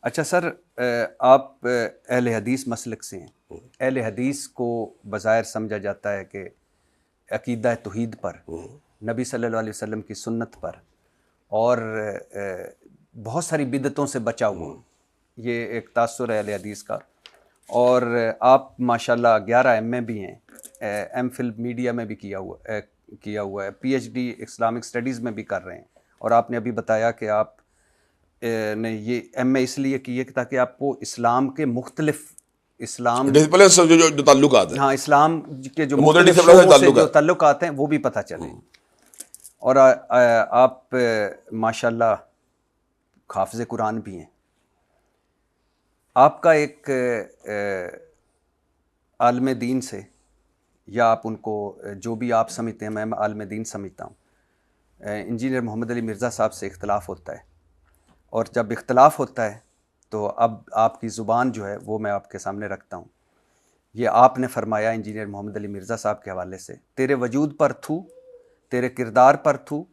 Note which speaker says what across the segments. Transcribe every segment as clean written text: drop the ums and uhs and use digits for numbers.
Speaker 1: اچھا سر، آپ اہل حدیث مسلک سے ہیں. اہل حدیث کو بظاہر سمجھا جاتا ہے کہ عقیدہ توحید پر، نبی صلی اللہ علیہ وسلم کی سنت پر اور بہت ساری بدعتوں سے بچا ہوا. یہ ایک تاثر ہے اہل حدیث کا. اور آپ ماشاءاللہ 11 ایم اے بھی ہیں، ایم فل میڈیا میں بھی کیا ہوا ہے، P H D Islamic studies میں بھی کر رہے ہیں. اور آپ نے ابھی بتایا کہ آپ نے یہ ایم اے اس لیے کی ہے کہ تاکہ آپ کو اسلام کے مختلف اسلام
Speaker 2: ڈسپلن سے جو تعلقات ہیں،
Speaker 1: ہاں اسلام کے جو
Speaker 2: مختلف
Speaker 1: مختلف
Speaker 2: ڈسپلن سے
Speaker 1: شعبوں سے جو
Speaker 2: تعلقات.
Speaker 1: تعلقات ہیں وہ بھی پتہ چلیں. اور آپ ماشاءاللہ حافظ قرآن بھی ہیں. آپ کا ایک عالم دین سے، یا آپ ان کو جو بھی آپ سمجھتے ہیں، میں عالم دین سمجھتا ہوں، انجینئر محمد علی مرزا صاحب سے اختلاف ہوتا ہے. اور جب اختلاف ہوتا ہے تو اب آپ کی زبان جو ہے وہ میں آپ کے سامنے رکھتا ہوں. یہ آپ نے فرمایا انجینئر محمد علی مرزا صاحب کے حوالے سے، تیرے وجود پر تھو، تیرے کردار پر تھو،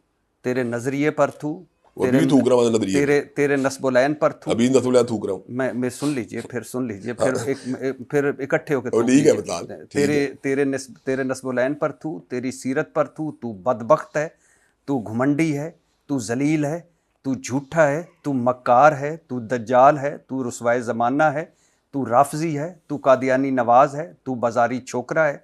Speaker 1: تیرے نظریے پر تھو،
Speaker 2: ابھی بھی تھوک رہا ہوں نظریے میں،
Speaker 1: تیرے نصب العین پر تھو.
Speaker 2: ابھی نسل میں تھوک رہا ہوں.
Speaker 1: میں سن لیجئے، پھر سن لیجئے، پھر اکٹھے ہو کے تھوک
Speaker 2: ٹھیک ہے
Speaker 1: لیجئے.
Speaker 2: بتا، ٹھیک ہے.
Speaker 1: تیرے نصب العین پر تھو، تیری سیرت پر تھو. تو بدبخت ہے، تو گھمنڈی ہے، تو ذلیل ہے، تو جھوٹا ہے، تو مکار ہے، تو دجال ہے، تو رسوائے زمانہ ہے، تو رافضی ہے، تو قادیانی نواز ہے، تو بازاری چھوکرا ہے،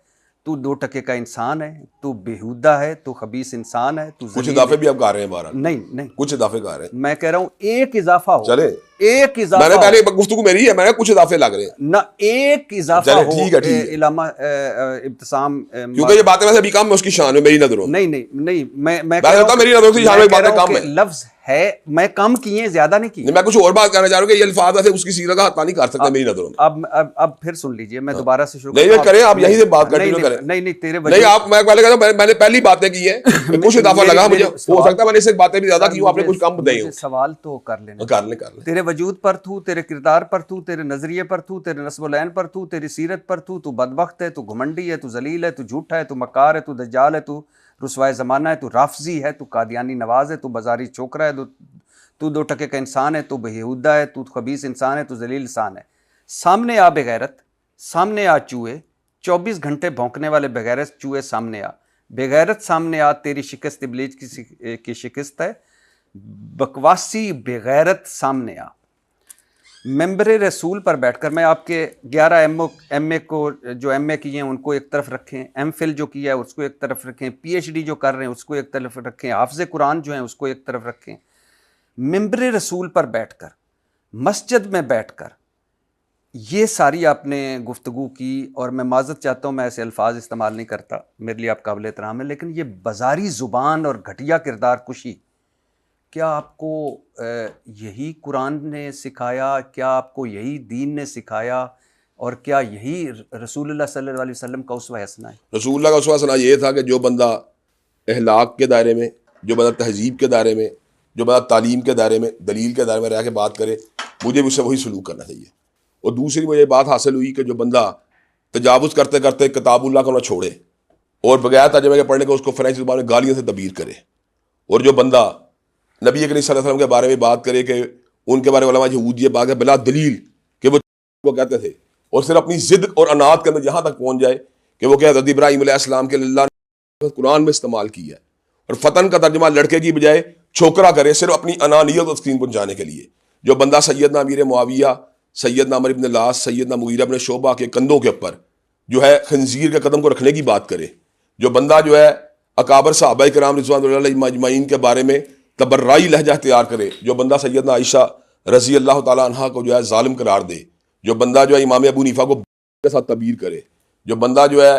Speaker 1: تو 2 ٹکے کا انسان ہے، تو بیہودہ ہے، تو خبیث انسان ہے، تو
Speaker 2: کچھ
Speaker 1: ذلیل
Speaker 2: اضافے
Speaker 1: ہے.
Speaker 2: بھی آپ کہہ رہے ہیں بہرحال،
Speaker 1: نہیں
Speaker 2: کچھ اضافے کہہ رہے ہیں.
Speaker 1: میں کہہ رہا ہوں ایک اضافہ ہو،
Speaker 2: چلے
Speaker 1: ایک
Speaker 2: میں
Speaker 1: اضافہ
Speaker 2: نے
Speaker 1: ہو
Speaker 2: پہلے گفتگو میری ہے، میں نے کچھ اضافے لگ رہے ہیں.
Speaker 1: نہ، ایک اضافہ
Speaker 2: چلے
Speaker 1: ہو.
Speaker 2: ٹھیک ہے.
Speaker 1: علامہ ابتسام
Speaker 2: کیونکہ یہ باتیں ویسے ابھی کم ہے اس کی شان میں، میری نظروں میں.
Speaker 1: نہیں میں کہہ
Speaker 2: میں
Speaker 1: رہا
Speaker 2: سمجھتا ہوں میری نظروں کی شان میں باتیں کم
Speaker 1: کہ
Speaker 2: ہیں.
Speaker 1: لفظ ہے، میں کم کیے ہیں، زیادہ نہیں کیے.
Speaker 2: نہیں، میں کچھ اور بات کہنا چاہ رہا ہوں کہ یہ الفاظ ویسے اس کی سیرت کا حتہ نہیں کر سکتے میری نظروں میں.
Speaker 1: اب پھر سن لیجئے، میں دوبارہ سے شروع
Speaker 2: نہیں
Speaker 1: کرتا ہوں.
Speaker 2: کریں آپ یہیں سے بات کنٹینیو کریں.
Speaker 1: نہیں تیرے
Speaker 2: نہیں آپ، میں پہلے کہتا ہوں میں نے پہلی باتیں کی ہیں، کچھ اضافہ لگا مجھے، ہو سکتا ہے میں نے اس سے باتیں بھی زیادہ کی ہوں، آپ نے کچھ کم بتائی ہوں.
Speaker 1: سوال تو کر لینا.
Speaker 2: کر لیں.
Speaker 1: تیرے وجود پر تھو، تیرے کردار پر تھو، تیرے نظریے پر تھو، تیرے نصب العین پر تھو، تیری سیرت پر تھو. تو بدبخت ہے، تو گھمنڈی ہے، تو ذلیل ہے، تو جھوٹا ہے، تو مکار ہے، تو دجال ہے، تو رسوائے زمانہ ہے، تو رافضی ہے، تو قادیانی نواز ہے، تو بازاری چھوکرا ہے، تو 2 ٹکے کا انسان ہے، تو بیہودہ ہے، تو خبیث انسان ہے، تو ذلیل انسان ہے. سامنے آ بغیرت، سامنے آ چوہے، 24 گھنٹے بھونکنے والے بغیرت چوہے سامنے آ. بغیرت سامنے آ، تیری شکست ابلیس کی شکست ہے. بکواسی بغیرت سامنے آ. ممبر رسول پر بیٹھ کر، میں آپ کے 11 ایم اے کو، جو ایم اے کیے ہیں ان کو ایک طرف رکھیں، ایم فل جو کیا ہے اس کو ایک طرف رکھیں، پی ایچ ڈی جو کر رہے ہیں اس کو ایک طرف رکھیں، حافظ قرآن جو ہیں اس کو ایک طرف رکھیں. ممبر رسول پر بیٹھ کر، مسجد میں بیٹھ کر یہ ساری آپ نے گفتگو کی. اور میں معذرت چاہتا ہوں، میں ایسے الفاظ استعمال نہیں کرتا، میرے لیے آپ قابل احترام ہے، لیکن یہ بازاری زبان اور گھٹیا کردار کشی، کیا آپ کو یہی قرآن نے سکھایا؟ کیا آپ کو یہی دین نے سکھایا؟ اور کیا یہی رسول اللہ صلی اللہ علیہ وسلم کا اسوہ حسنہ ہے؟
Speaker 2: رسول اللہ کا اسوہ حسنہ یہ تھا کہ جو بندہ اخلاق کے دائرے میں، جو بندہ تہذیب کے دائرے میں، جو بندہ تعلیم کے دائرے میں، دلیل کے دائرے میں رہ کے بات کرے، مجھے اس سے وہی سلوک کرنا چاہیے. اور دوسری مجھے یہ بات حاصل ہوئی کہ جو بندہ تجاوز کرتے کرتے کتاب اللہ کو نہ چھوڑے اور بغیر ترجمے کے پڑھنے کو اس کو فرینچ زبان میں گالیوں سے تعبیر کرے، اور جو بندہ نبی کریم صلی اللہ علیہ وسلم کے بارے میں بات کرے کہ ان کے بارے میں علماء یہود یہ بات ہے بلا دلیل کہ وہ کہتے تھے، اور صرف اپنی ضد اور انات کے اندر یہاں تک پہنچ جائے کہ وہ کہ حضرت ابراہیم علیہ السلام کے اللہ نے قرآن میں استعمال کیا ہے، اور فتن کا ترجمہ لڑکے کی بجائے چھوکرا کرے صرف اپنی انانیت کو تسکین پہنچانے کے لیے. جو بندہ سیدنا امیر معاویہ، سیدنا عمر بن العاص، سیدنا مغیرہ بن شعبہ کے کندھوں کے اوپر جو ہے خنزیر کے قدم کو رکھنے کی بات کرے، جو بندہ جو ہے اکابر صحابہ کرام رضوان اللہ علیہم اجمعین کے بارے میں تبرعی لہجہ اختیار کرے، جو بندہ سیدنا عائشہ رضی اللہ تعالیٰ عنہا کو جو ہے ظالم قرار دے، جو بندہ جو ہے امام ابو حنیفہ کو کے ساتھ تعبیر کرے، جو بندہ جو ہے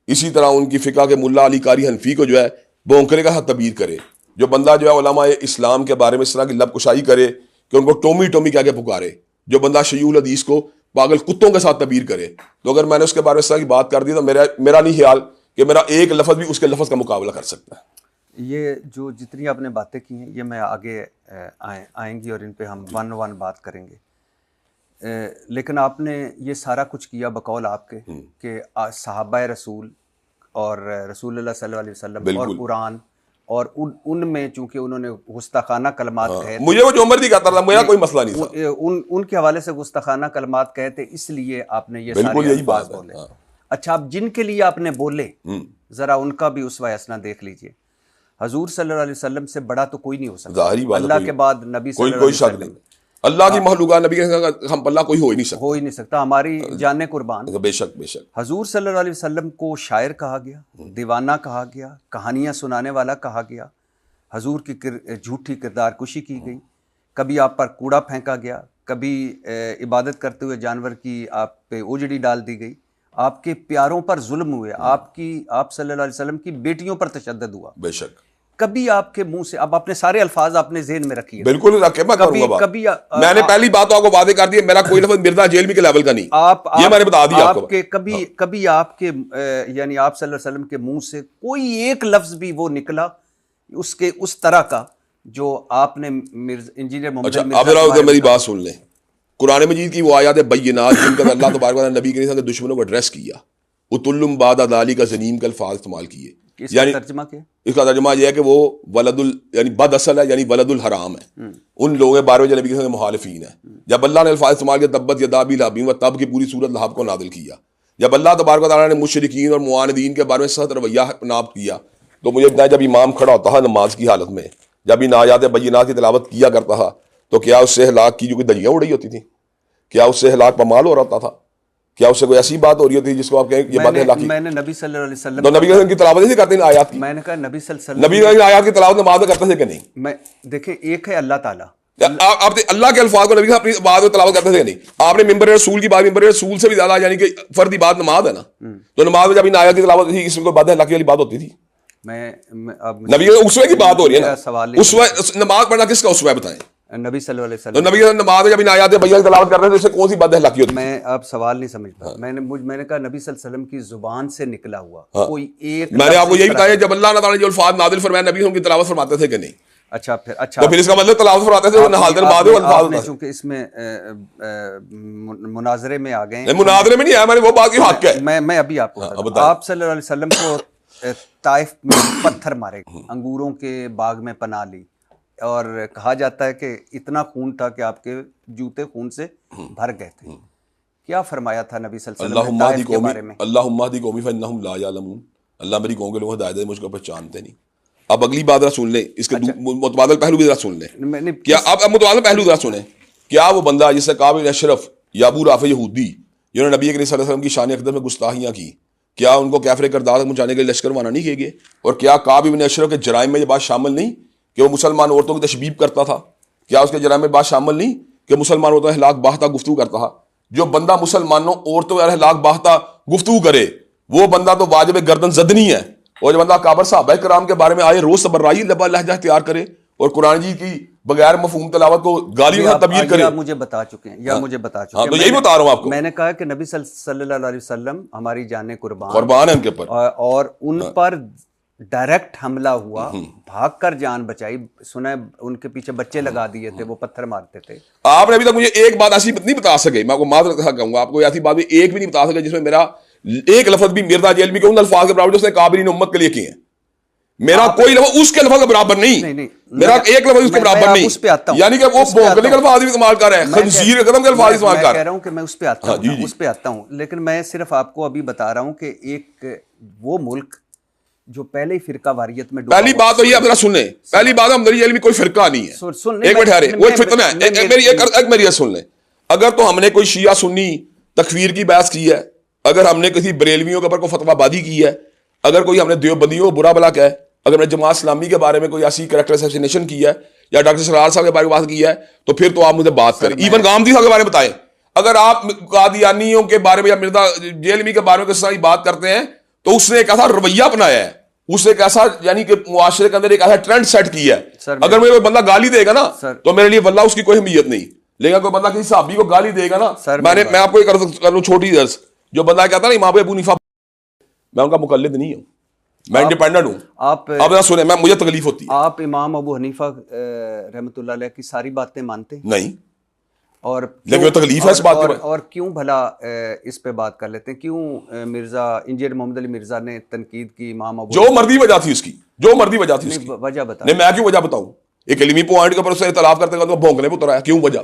Speaker 2: اسی طرح ان کی فقہ کے ملا علی قاری حنفی کو جو ہے بونکرے کا ساتھ تعبیر کرے، جو بندہ جو ہے علماء اسلام کے بارے میں اس طرح کی لب کشائی کرے کہ ان کو ٹومی ٹومی کہہ کے پکارے، جو بندہ شیوع الحدیث کو پاگل کتوں کے ساتھ تعبیر کرے. تو اگر میں نے اس کے بارے میں اس طرح کی بات کر دی تو میرا نہیں خیال کہ میرا ایک لفظ بھی اس کے لفظ کا مقابلہ کر سکتا ہے.
Speaker 1: یہ جو جتنی آپ نے باتیں کی ہیں یہ میں آگے آئیں گی اور ان پہ ہم ون ون بات کریں گے. لیکن آپ نے یہ سارا کچھ کیا بقول آپ کے کہ صحابہ رسول اور رسول اللہ صلی اللہ علیہ وسلم اور قرآن اور ان میں چونکہ انہوں نے گستاخانہ کلمات کہے
Speaker 2: مجھے وہ جو مرضی کہتا رہا میرا کوئی مسئلہ نہیں تھا،
Speaker 1: ان کے حوالے سے گستاخانہ کلمات کہے تھے، اس لیے آپ نے یہ
Speaker 2: بالکل
Speaker 1: سارے
Speaker 2: یہی
Speaker 1: الفاظ
Speaker 2: بات ہے۔
Speaker 1: بولے۔ اچھا، اب جن کے لیے آپ نے بولے ذرا ان کا بھی اسوہ حسنہ دیکھ لیجئے۔ حضور صلی اللہ علیہ وسلم سے بڑا تو کوئی نہیں ہو سکتا،
Speaker 2: ظاہری بات ہے،
Speaker 1: اللہ کے بعد نبی صلی اللہ
Speaker 2: کوئی
Speaker 1: علیہ
Speaker 2: شک
Speaker 1: وسلم
Speaker 2: نہیں، اللہ کی مخلوقات نبی کے ہم اللہ کوئی ہو ہی نہیں سکتا،
Speaker 1: ہو ہی نہیں سکتا، ہماری جان قربان۔
Speaker 2: بے شک بے شک۔
Speaker 1: حضور صلی اللہ علیہ وسلم کو شاعر کہا گیا، دیوانہ کہا گیا، کہانیاں سنانے والا کہا گیا، حضور کی جھوٹی کردار کشی کی گئی، کبھی آپ پر کوڑا پھینکا گیا، کبھی عبادت کرتے ہوئے جانور کی آپ پہ اوجڑی ڈال دی گئی، آپ کے پیاروں پر ظلم ہوئے، آپ صلی اللہ علیہ وسلم کی بیٹیوں پر تشدد ہوا،
Speaker 2: بے شک۔
Speaker 1: کبھی آپ کے منہ سے، اب اپنے سارے الفاظ اپنے ذہن میں رکھیے،
Speaker 2: بالکل رکھے، میں کروں گا بات۔
Speaker 1: کبھی
Speaker 2: میں نے پہلی بات تو آپ کو واضح کر دی، میرا کوئی لفظ مرزا جیلمی کے لیول کا نہیں، یہ میں نے بتا دیا آپ کو۔
Speaker 1: کبھی آپ کے یعنی آپ صلی اللہ علیہ وسلم کے منہ سے کوئی ایک لفظ بھی وہ نکلا اس طرح کا جو آپ نے انجینئر محمد
Speaker 2: اچھا اب ذرا میری بات سن لیں، قرآن مجید کی وہ آیات بینات جن کا اللہ تبارک و تعالیٰ نبی کریم صلی اللہ علیہ وسلم کے دشمنوں کو ایڈریس کیا، اتلم بعد ذالک زنیم کا الفاظ استعمال کیے،
Speaker 1: یعنی ترجمہ کیا؟
Speaker 2: اس کا ترجمہ یہ ہے کہ وہ ولد یعنی بد اصل ہے، یعنی ولد الحرام ہے، ان لوگوں کے بارے میں جو نبی کے مخالفین ہیں۔ جب اللہ نے الفاظ استعمال کیا تبت یدا ابی لہب و تب کی پوری صورت لہب کو نازل کیا، جب اللہ تبارک و تعالیٰ نے مشرکین اور معاندین کے بارے میں سخت رویہ ناب کیا، تو مجھے بتایا جب امام کھڑا ہوتا ہے نماز کی حالت میں، جب ان آیات بینات کی تلاوت کیا کرتا تھا، تو کیا اس سے ہلاک کی جو کوئی دریاں اڑ رہی ہوتی تھیں؟ کیا اس سے ہلاک پامال ہو رہا تھا؟ کیا اس سے کوئی ایسی بات ہو رہی ہوتی جس کو آپ کہیں یہ بات ہلاکی؟
Speaker 1: میں نے نبی صلی اللہ علیہ وسلم
Speaker 2: تو نبی کی تلاوت نہیں کرتے ان آیات کی؟
Speaker 1: میں نے کہا نبی صلی اللہ علیہ
Speaker 2: نبی کی آیات کی تلاوت نماز میں کرتے تھے کہ نہیں؟
Speaker 1: میں دیکھیں، ایک ہے اللہ تعالیٰ،
Speaker 2: آپ اللہ کے الفاظ کو نبی اپنی بات میں تلاوت کرتے تھے نہیں؟ آپ نے ممبر رسول کی بات، ممبر رسول سے بھی زیادہ یعنی کہ فردی بات نماز ہے نا، تو نماز میں جب ان آیات کی تلاوت تھی اس میں کوئی بات ہلاکی والی بات ہوتی تھی؟
Speaker 1: میں اب
Speaker 2: نبی کے اسوے کی بات ہو رہی ہے نا،
Speaker 1: سوال
Speaker 2: اسوے نماز پڑھنا کس کا اسوہ ہے بتائیں؟
Speaker 1: نبی صلی اللہ علیہ
Speaker 2: تو
Speaker 1: وسلم،
Speaker 2: نبی کے نماز میں جب ان آیات بینات کی تلاوت کر رہے تھے اس سے کون سی بات ہلاکی ہوتی؟
Speaker 1: میں اب سوال نہیں سمجھتا، میں نے کہا نبی صلی اللہ علیہ وسلم کی زبان سے نکلا ہوا کوئی ایک،
Speaker 2: میں نے آپ کو یہی بتایا جب اللہ تعالیٰ نے جو الفاظ نازل فرمائے نبی ان کی تلاوت فرماتے تھے کہ نہیں؟
Speaker 1: اچھا
Speaker 2: تو پھر اس کا مطلب تلاوت فرماتے تھے حاضر بعد الفاظ،
Speaker 1: چونکہ اس میں مناظرے میں آ گئے ہیں،
Speaker 2: مناظرے میں نہیں آیا، میں نے وہ بات کی حق ہے،
Speaker 1: میں ابھی آپ کو آپ صلی اللہ علیہ وسلم کو طائف میں پتھر مارے، انگوروں کے باغ میں پناہ لی، اور کہا جاتا ہے کہ اتنا خون تھا کہ آپ کے جوتے خون سے بھر گئے تھے۔ کیا فرمایا تھا نبی صلی اللہ علیہ وسلم نے طائف کے بارے میں؟
Speaker 2: اللہم اہدی قومی فانہم لا یعلمون، اللہ میری قوم کے لوگ ہدایت دے مجھ کو پہچانتے نہیں۔ اب اگلی بات ذرا سن لیں، اس کے متبادل پہلو بھی ذرا سن لیں، کیا اب متبادل پہلو ذرا سنیں، کیا وہ بندہ جس سے کعب بن اشرف یا ابو رافع یہودی جنہوں نے نبی کریم صلی اللہ علیہ وسلم کی شان اقدس میں گستاخیاں کی، کیا ان کو کافر کردار پہنچانے کے لیے لشکر روانہ نہیں کیے گئے؟ اور کیا کعب بن اشرف کے جرائم میں یہ بات شامل نہیں کہ وہ مسلمان عورتوں کی تشبیب کرتا تھا؟ کیا اس کے جرائم میں بات شامل نہیں کہ مسلمان عورتوں ہلاک باختہ گفتگو کرتا تھا؟ جو بندہ مسلمانوں عورتوں اور ہلاک باختہ گفتگو کرے وہ بندہ تو واجب گردن زدنی ہے، اور جو بندہ کابر صحابہ کرام کے بارے میں آئے روز صبرائی لبا لہجہ اختیار کرے اور قرآن جی کی بغیر مفہوم تلاوت کو گالی میں تبدیل کرے،
Speaker 1: آپ مجھے بتا چکے ہیں یا مجھے بتا چکے ہیں،
Speaker 2: تو یہی بتا رہا ہوں آپ کو،
Speaker 1: میں نے کہا کہ نبی صلی اللہ علیہ وسلم ہماری جانیں
Speaker 2: قربان ہے ان کے پر،
Speaker 1: اور ان پر ڈائریکٹ حملہ ہوا، بھاگ کر جان بچائی، سنا ان کے پیچھے بچے لگا دیے تھے، وہ پتھر مارتے تھے۔
Speaker 2: آپ نے ابھی تک مجھے ایک بات ایسی نہیں بتا سکے، میں آپ کو معذرت کہوں گا، آپ کو ایسی بات بھی ایک بھی نہیں بتا سکے جس میں میرا ایک لفظ بھی مرزا جیلمی کے ان الفاظ کے برابر جو اس نے قابلین امت کے لیے کیے ہیں، میرا کوئی لفظ اس کے لفظ کے برابر نہیں، میرا ایک لفظ اس کے برابر نہیں، یعنی کہ وہ بھونکنے کے الفاظ بھی استعمال کر رہے ہیں، خنزیر قدم کے الفاظ استعمال کر رہے ہیں۔
Speaker 1: میں کہہ رہا ہوں کہ میں اس پہ آتا ہوں، لیکن میں صرف آپ کو ابھی بتا رہا ہوں کہ ایک وہ ملک جو پہلے ہی فرقہ واریت میں
Speaker 2: پہلی بات تو یہ آپ ذرا سن لیں، پہلی بات ہم دری میں کوئی فرقہ نہیں ہے، ایک منٹ ٹھہرے، وہ فتنہ ہے، میری یہ سن لیں، اگر تو ہم نے کوئی شیعہ سنی تکفیر کی بحث کی ہے، اگر ہم نے کسی بریلویوں کے اوپر کوئی فتویٰ بازی کی ہے، اگر کوئی ہم نے دیوبندیوں کو برا بلا کہا ہے، اگر ہم نے جماعت اسلامی کے بارے میں کوئی ایسی کریکٹر اسیسینیشن کی ہے یا ڈاکٹر سرار صاحب کے بارے میں بات کی ہے، تو پھر تو آپ مجھے بات کریں، ایون گامدی صاحب کے بارے میں بتائیں۔ اگر آپ قادیانیوں کے بارے میں یا مرزا جیلمی کے بارے میں کس طرح بات کرتے ہیں تو اس نے ایک ایسا رویہ اپنایا ہے، اس نے ایک ایسا یعنی کہ معاشرے کے اندر ایک ایسا ٹرینڈ سیٹ کیا ہے، اگر مجھے کوئی بندہ گالی دے گا نا تو میرے لیے واللہ اس کی کوئی اہمیت نہیں، لیکن کوئی بندہ کسی صحابی کو گالی دے گا نا، میں آپ کو کر لوں چھوٹی درس، جو بندہ کہتا ہے نا امام ابو حنیفہ، میں ان کا مقلد نہیں ہوں، میں انڈیپینڈنٹ ہوں، آپ سنیں، میں مجھے تکلیف ہوتی ہے۔
Speaker 1: آپ امام ابو حنیفہ رحمۃ اللہ علیہ کی ساری باتیں مانتے ہیں؟
Speaker 2: نہیں،
Speaker 1: اور
Speaker 2: لیکن وہ تکلیف ہے اس بات کے بعد.
Speaker 1: اور کیوں بھلا اس پہ بات کر لیتے ہیں، کیوں مرزا انجینئر محمد علی مرزا نے تنقید کی امام ابو،
Speaker 2: جو مردی وجہ تھی اس کی، جو مردی وجہ تھی اس کی.
Speaker 1: وجہ بتا.
Speaker 2: نہیں میں کیوں وجہ بتاؤں؟ ایک علمی پوائنٹ کے اوپر اس سے اختلاف کرتے ہیں تو بھونکنے پہ اتر آیا، کیوں وجہ؟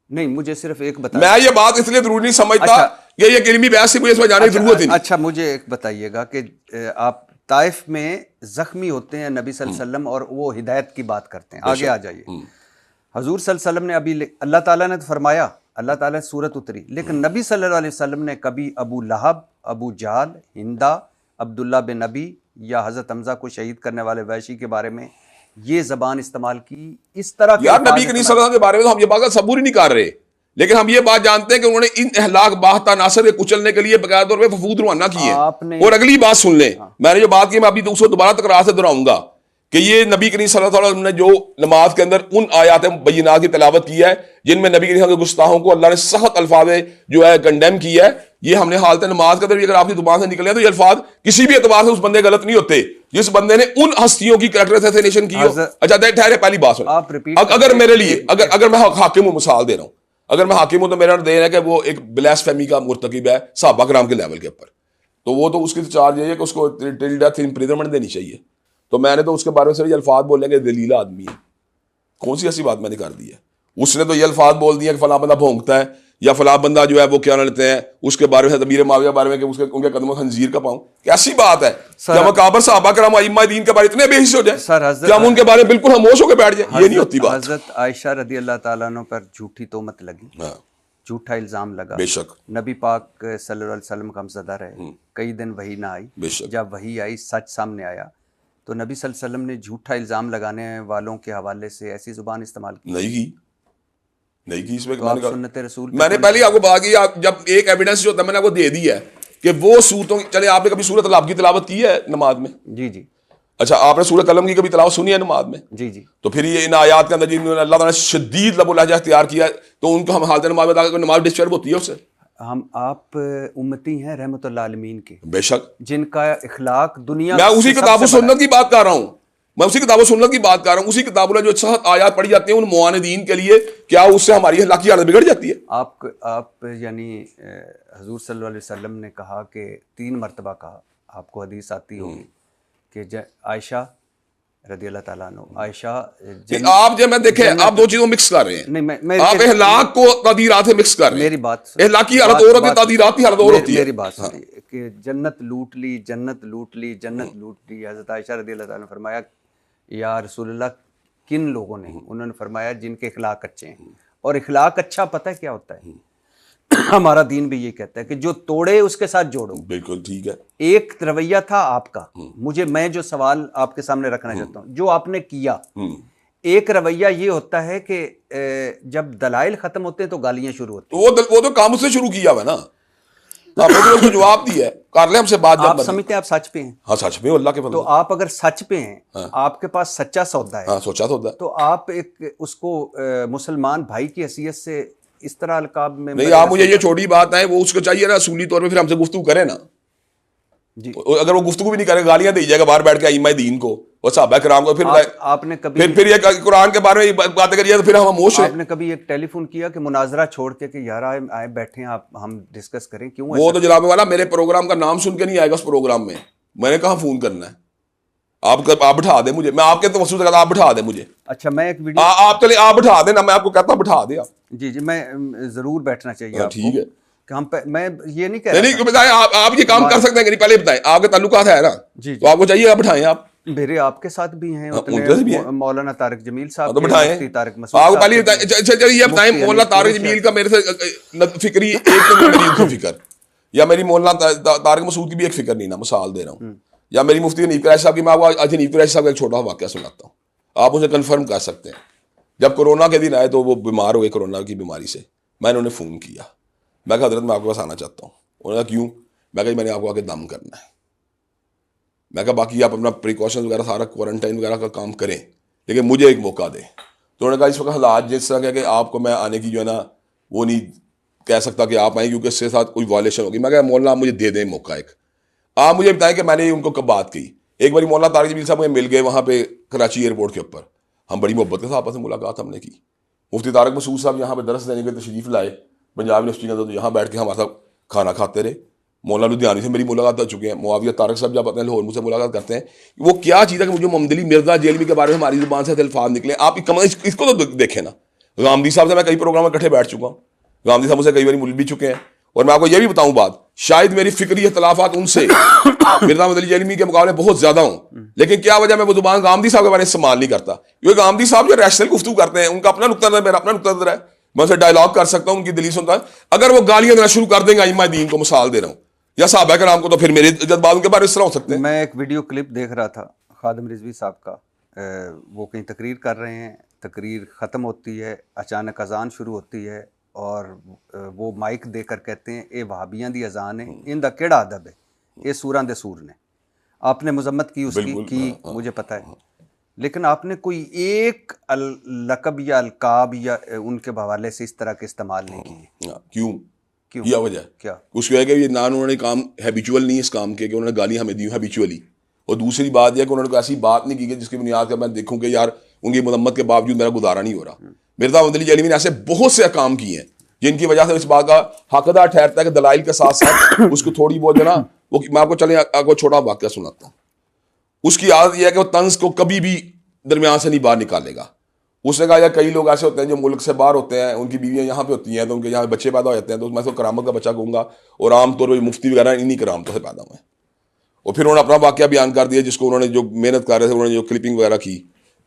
Speaker 1: نہیں مجھے صرف ایک بتا.
Speaker 2: میں یہ بات اس لیے ضروری نہیں سمجھتا کہ یہ علمی بحث سے مجھے اس میں جانے کی ضرورت ہی نہیں.
Speaker 1: اچھا مجھے ایک بتائیے گا کہ آپ طائف میں زخمی ہوتے ہیں نبی صلی اللہ علیہ وسلم اور وہ ہدایت کی بات کرتے ہیں، آگے آ جائیے. حضور صلی اللہ علیہ وسلم نے ابھی اللہ تعالیٰ نے تو فرمایا، اللہ تعالیٰ سورت اتری، لیکن نبی صلی اللہ علیہ وسلم نے کبھی ابو لہب، ابو جہل، ہندا، عبداللہ بن نبی یا حضرت حمزہ کو شہید کرنے والے وحشی کے بارے میں یہ زبان استعمال کی، اس طرح کے
Speaker 2: یار نبی کریم صلی اللہ علیہ وسلم کے بارے میں تو ہم یہ بات صبور ہی نہیں کر رہے، لیکن ہم یہ بات جانتے ہیں کہ انہوں نے ان اہلاک باہتا ناصر کے کچلنے کے لیے باقاعدہ طور پہ ففود روانہ کی ہے. اور اگلی بات سن لیں، میں نے جو بات کی میں ابھی اس کو دوبارہ تکرار سے دہراؤں گا کہ یہ نبی کریم صلی اللہ علیہ وسلم نے جو نماز کے اندر ان آیات بینات کی تلاوت کی ہے جن میں نبی کریم صلی اللہ علیہ وسلم کے گستاخوں کو اللہ نے سخت الفاظ جو ہے کنڈیم کیا ہے، یہ ہم نے حالت نماز کے اندر بھی اگر آپ کی زبان سے نکلے تو یہ الفاظ کسی بھی اعتبار سے اس بندے غلط نہیں ہوتے جس بندے نے ان ہستیوں کی کریکٹر اسیسینیشن کی ہو. اچھا ٹھہرے، پہلی بات سن، اگر میرے لیے اگر میں حاکم ہوں، مثال دے رہا ہوں، اگر میں حاکم ہوں تو میرا دین ہے کہ وہ ایک بلاسفیمی کا مرتکب ہے صحابہ کرام کے لیول کے اوپر، تو وہ تو اس کی چارج یہ ہے کہ اس کو ٹل ڈیتھ امپریزنمنٹ دینی چاہیے. تو میں نے تو اس کے بارے میں صرف یہ الفاظ بولنے کے دلیل آدمی ہے، کون سی ایسی بات میں نے کر دی ہے؟ اس نے تو یہ الفاظ بول دیا کہ فلاں بندہ بھونکتا ہے یا فلاں بندہ جو ہے وہ کیا لیتے ہیں اس کے بارے میں ضمیر معاویہ کے بارے میں کہ اس کے ان کے قدموں خنزیر کا پاؤں. کیسی بات ہے کہ ہم اکابر صحابہ کرام ائمہ دین کے بارے اتنے بے حس ہو جائیں کہ ہم ان کے بارے میں بالکل خاموش ہو کے بیٹھ جائیں؟ یہ نہیں ہوتی بات.
Speaker 1: حضرت عائشہ رضی اللہ تعالیٰ عنہ پر جھوٹی تہمت لگی، جھوٹا الزام لگا،
Speaker 2: بے شک
Speaker 1: نبی پاک صلی اللہ علیہ وسلم غمزدہ رہے، کئی دن وحی نہ آئی، جب وحی آئی سچ سامنے آیا تو نبی صلی اللہ علیہ وسلم نے جھوٹا الزام لگانے والوں کے حوالے سے ایسی زبان استعمال کی
Speaker 2: نہیں کی. اس میں
Speaker 1: سنت رسول
Speaker 2: میں نے پہلے آپ کو بات کی، جب ایک ایویڈنس جو ہوتا ہے میں نے آپ کو دے دی ہے کہ وہ صورتوں، چلے آپ نے کبھی سورۃ العلق کی تلاوت کی ہے نماز میں؟
Speaker 1: جی جی.
Speaker 2: اچھا آپ نے سورۃ قلم کی کبھی تلاوت سنی ہے نماز میں؟
Speaker 1: جی جی.
Speaker 2: تو پھر یہ ان آیات کے اندر جن میں اللہ تعالیٰ نے شدید لب و لہجہ اختیار کیا ہے تو ان کو ہم حالت نماز بتا کے نماز ڈسٹرب ہوتی ہے اس سے؟
Speaker 1: ہم آپ امتی ہیں رحمت اللہ عالمین کے،
Speaker 2: بے شک،
Speaker 1: جن کا اخلاق دنیا
Speaker 2: میں اسی کتاب و سنت کی بات کر رہا ہوں، میں اسی کتاب و سنت کی بات کر رہا ہوں. اسی کتاب میں جو سخت آیات پڑھی جاتی ہیں ان معاندین کے لیے، کیا اس سے ہماری اخلاقی حالت بگڑ جاتی ہے؟
Speaker 1: آپ یعنی حضور صلی اللہ علیہ وسلم نے کہا کہ 3 مرتبہ کہا، آپ کو حدیث آتی ہوگی کہ عائشہ رضی اللہ تعالیٰ عنہ، عائشہ
Speaker 2: آپ جب میں دیکھیں آپ دو چیزوں مکس کر رہے ہیں، آپ اخلاق کو تعدیرات سے مکس کر رہے ہیں.
Speaker 1: میری بات
Speaker 2: اخلاقی حالت اور ہوتی ہے، تعدیراتی حالت اور ہوتی ہے.
Speaker 1: میری بات سنیے کہ جنت لوٹ لی، جنت لوٹ لی، جنت لوٹ لی. حضرت عائشہ رضی اللہ تعالیٰ نے فرمایا یا رسول اللہ کن لوگوں نے؟ انہوں نے فرمایا جن کے اخلاق اچھے ہیں. اور اخلاق اچھا پتہ ہے کیا ہوتا ہے؟ ہمارا دین بھی یہ کہتا ہے کہ جو توڑے اس کے ساتھ جوڑو.
Speaker 2: بالکل ٹھیک ہے.
Speaker 1: ایک رویہ تھا آپ کا، میں جو سوال آپ کے سامنے رکھنا چاہتا ہوں، جو آپ نے کیا، ایک رویہ یہ ہوتا ہے کہ جب دلائل ختم ہوتے ہیں تو گالیاں شروع ہوتی ہیں.
Speaker 2: وہ تو کام سے شروع کیا ہوا نا، آپ نے اس کو جواب دیا ہے، کر لیں ہم سے بات.
Speaker 1: آپ سمجھتے ہیں آپ سچ پہ ہیں؟
Speaker 2: ہاں سچ پہ اللہ کے بندے.
Speaker 1: تو آپ اگر سچ پہ ہیں، آپ کے پاس سچا سودا ہے،
Speaker 2: ہاں سوچا سودا،
Speaker 1: تو آپ ایک اس کو مسلمان بھائی کی حیثیت سے اس طرح القاب میں
Speaker 2: نہیں. آپ مجھے یہ چھوٹی بات ہے، وہ اس کو چاہیے نا اصولی طور پہ پھر ہم سے گفتگو کرے نا. جی اگر وہ گفتگو بھی نہیں کرے، گالیاں دے جائے گا باہر بیٹھ کے ائمہ دین کو اور صحابہ کرام کو، پھر
Speaker 1: آپ نے کبھی
Speaker 2: پھر یہ قرآن کے بارے میں باتیں کریے تو پھر ہم خاموش ہیں.
Speaker 1: آپ نے کبھی ایک ٹیلی فون کیا کہ مناظرہ چھوڑ کے کہ یار آئے بیٹھے ہیں، ہم ڈسکس کریں؟ کیوں؟
Speaker 2: وہ تو جناب والا میرے پروگرام کا نام سن کے نہیں آئے گا اس پروگرام میں. میں نے کہاں فون کرنا ہے؟ آپ بٹھا دیں مجھے، میں آپ کے توسط سے آپ بٹھا دیں مجھے.
Speaker 1: اچھا میں ایک ویڈیو
Speaker 2: آپ چلے آپ بٹھا دیں نا، میں آپ کو کہتا ہوں بٹھا دیں آپ.
Speaker 1: جی جی میں ضرور بیٹھنا چاہیے.
Speaker 2: ٹھیک ہے،
Speaker 1: میں یہ نہیں کہہ رہا.
Speaker 2: نہیں بتائیں آپ یہ کام کر سکتے ہیں کہ نہیں؟ پہلے بتائیں، آپ کے تعلقات ہے نا، تو آپ کو چاہیے آپ بٹھائیں. آپ
Speaker 1: میرے آپ کے ساتھ بھی ہیں، مولانا طارق جمیل صاحب
Speaker 2: تو بٹھائیں. آپ کو پہلے یہ بتائیں مولانا طارق جمیل کا میرے سے فکری ایک میری فکر، یا میری مولانا طارق مسعود کی بھی ایک فکر نہیں نا، مثال دے رہا ہوں. یا میری مفتی حنیف قریشی صاحب کی، میں آپ کو حنیف قریشی صاحب کا ایک چھوٹا واقعہ سناتا ہوں، آپ مجھے کنفرم کر سکتے ہیں. جب کورونا کے دن آئے تو وہ بیمار ہوئے کورونا کی بیماری سے، میں نے انہیں فون کیا، میں کہا حضرت میں آپ کے پاس آنا چاہتا ہوں. انہوں نے کہا کیوں؟ میں کہا میں نے آپ کو آ کے دم کرنا ہے. میں کہا باقی آپ اپنا پریکاشن وغیرہ سارا کوارنٹائن وغیرہ کا کام کریں، لیکن مجھے ایک موقع دیں. تو انہوں نے کہا اس وقت حالات جس طرح کہ آپ کو میں آنے کی جو ہے نا وہ نہیں کہہ سکتا کہ آپ آئیں، کیونکہ اس کے ساتھ کوئی وائلیشن ہوگی. میں کہا مولانا آپ مجھے دے دیں موقع ایک. آپ مجھے بتائیں کہ میں نے ان کو کب بات کی. ایک بار مولانا طارق جمیل صاحب مجھے مل گئے وہاں پہ کراچی ایئرپورٹ کے اوپر، ہم بڑی محبت کے ساتھ آپس میں ملاقات ہم نے کی. مفتی طارق مسعود صاحب یہاں پہ درس دینے کے تشریف لائے پنجاب یونیورسٹی کے اندر, تو یہاں بیٹھ کے ہمارے ساتھ کھانا کھاتے رہے. مولانا لدھیانی سے میری ملاقات ہو چکے ہیں. معاویہ طارق صاحب جب اپنے لاہور مجھ سے ملاقات کرتے ہیں, وہ کیا چیز ہے کہ مجھے محمد علی مرزا جیلوی کے بارے میں ہماری زبان سے الفاظ نکلے. آپ اس کو تو دیکھیں نا. غامدی صاحب سے میں کئی پروگرام میں اکٹھے بیٹھ چکا ہوں, غامدی صاحب مجھ سے کئی بار مل بھی چکے ہیں. اور میں آپ کو یہ بھی بتاؤں بات, شاید میری فکری اختلافات ان سے مرزا محمد علی جیلوی کے مقابلے بہت زیادہ ہوں, لیکن کیا وجہ میں وہ زبان غامدی صاحب کے بارے میں استعمال نہیں کرتا, کیونکہ غامدی صاحب جو ریشنل گفتگو کرتے ہیں ان کا اپنا نقطہ نظر, میرا اپنا نقطہ نظر ہے, میں اسے ڈائلاگ کر سکتا ہوں, ان کی دلیل سنتا ہوں. اگر وہ گالیاں دینا شروع کر دیں گے ائمہ دین کو, مثال دے رہا ہوں, یا صحابہ کرام کو, تو پھر میرے جذبات ان کے بارے میں اس طرح ہو سکتے ہیں.
Speaker 1: میں ایک ویڈیو کلپ دیکھ رہا تھا خادم رضوی صاحب کا, وہ کہیں تقریر کر رہے ہیں, تقریر ختم ہوتی ہے, اچانک اذان شروع ہوتی ہے, اور وہ مائک دے کر کہتے ہیں اے وہابیاں دی اذان ہے, ان دا کیڑا ادب ہے, اے سوراں دے سور نے. آپ نے مذمت کی اس کی مجھے پتہ ہے, لیکن آپ نے کوئی ایک لقب یا القاب یا ان کے حوالے سے اس طرح کے استعمال نہیں کیے.
Speaker 2: کیوں؟ کیا وجہ کیا؟ اس کی وجہ کہ یہ نہ انہوں نے کام ہیبیچول نہیں اس کام کے, کہ انہوں نے گالیاں ہمیں دی ہیبیچولی. اور دوسری بات یہ کہ انہوں نے کوئی ایسی بات نہیں کی کہ جس کی بنیاد پر میں دیکھوں کہ یار ان کی مذمت کے باوجود میرا گزارا نہیں ہو رہا. مرزا محمد علی جیلوی نے ایسے بہت سے کام کیے ہیں جن کی وجہ سے اس بات کا حقدار ٹھہرتا ہے کہ دلائل کے ساتھ ساتھ اس کو تھوڑی بہت جو نا, وہ میں آپ کو چلیں آپ کو چھوٹا واقعہ سناتا ہوں. اس کی عادت یہ ہے کہ وہ طنز کو کبھی بھی درمیان سے نہیں باہر نکالے گا. اس نے کہا یار کئی لوگ ایسے ہوتے ہیں جو ملک سے باہر ہوتے ہیں, ان کی بیویاں یہاں پہ ہوتی ہیں, تو ان کے یہاں بچے پیدا ہو جاتے ہیں, تو میں اس کو کرامت کا بچہ کہوں گا, اور عام طور پہ مفتی وغیرہ انہیں کرامتوں سے پیدا ہوئے ہیں. اور پھر انہوں نے اپنا واقعہ بیان کر دیا, جس کو انہوں نے جو محنت کر رہے تھے, انہوں نے جو کلپنگ وغیرہ کی,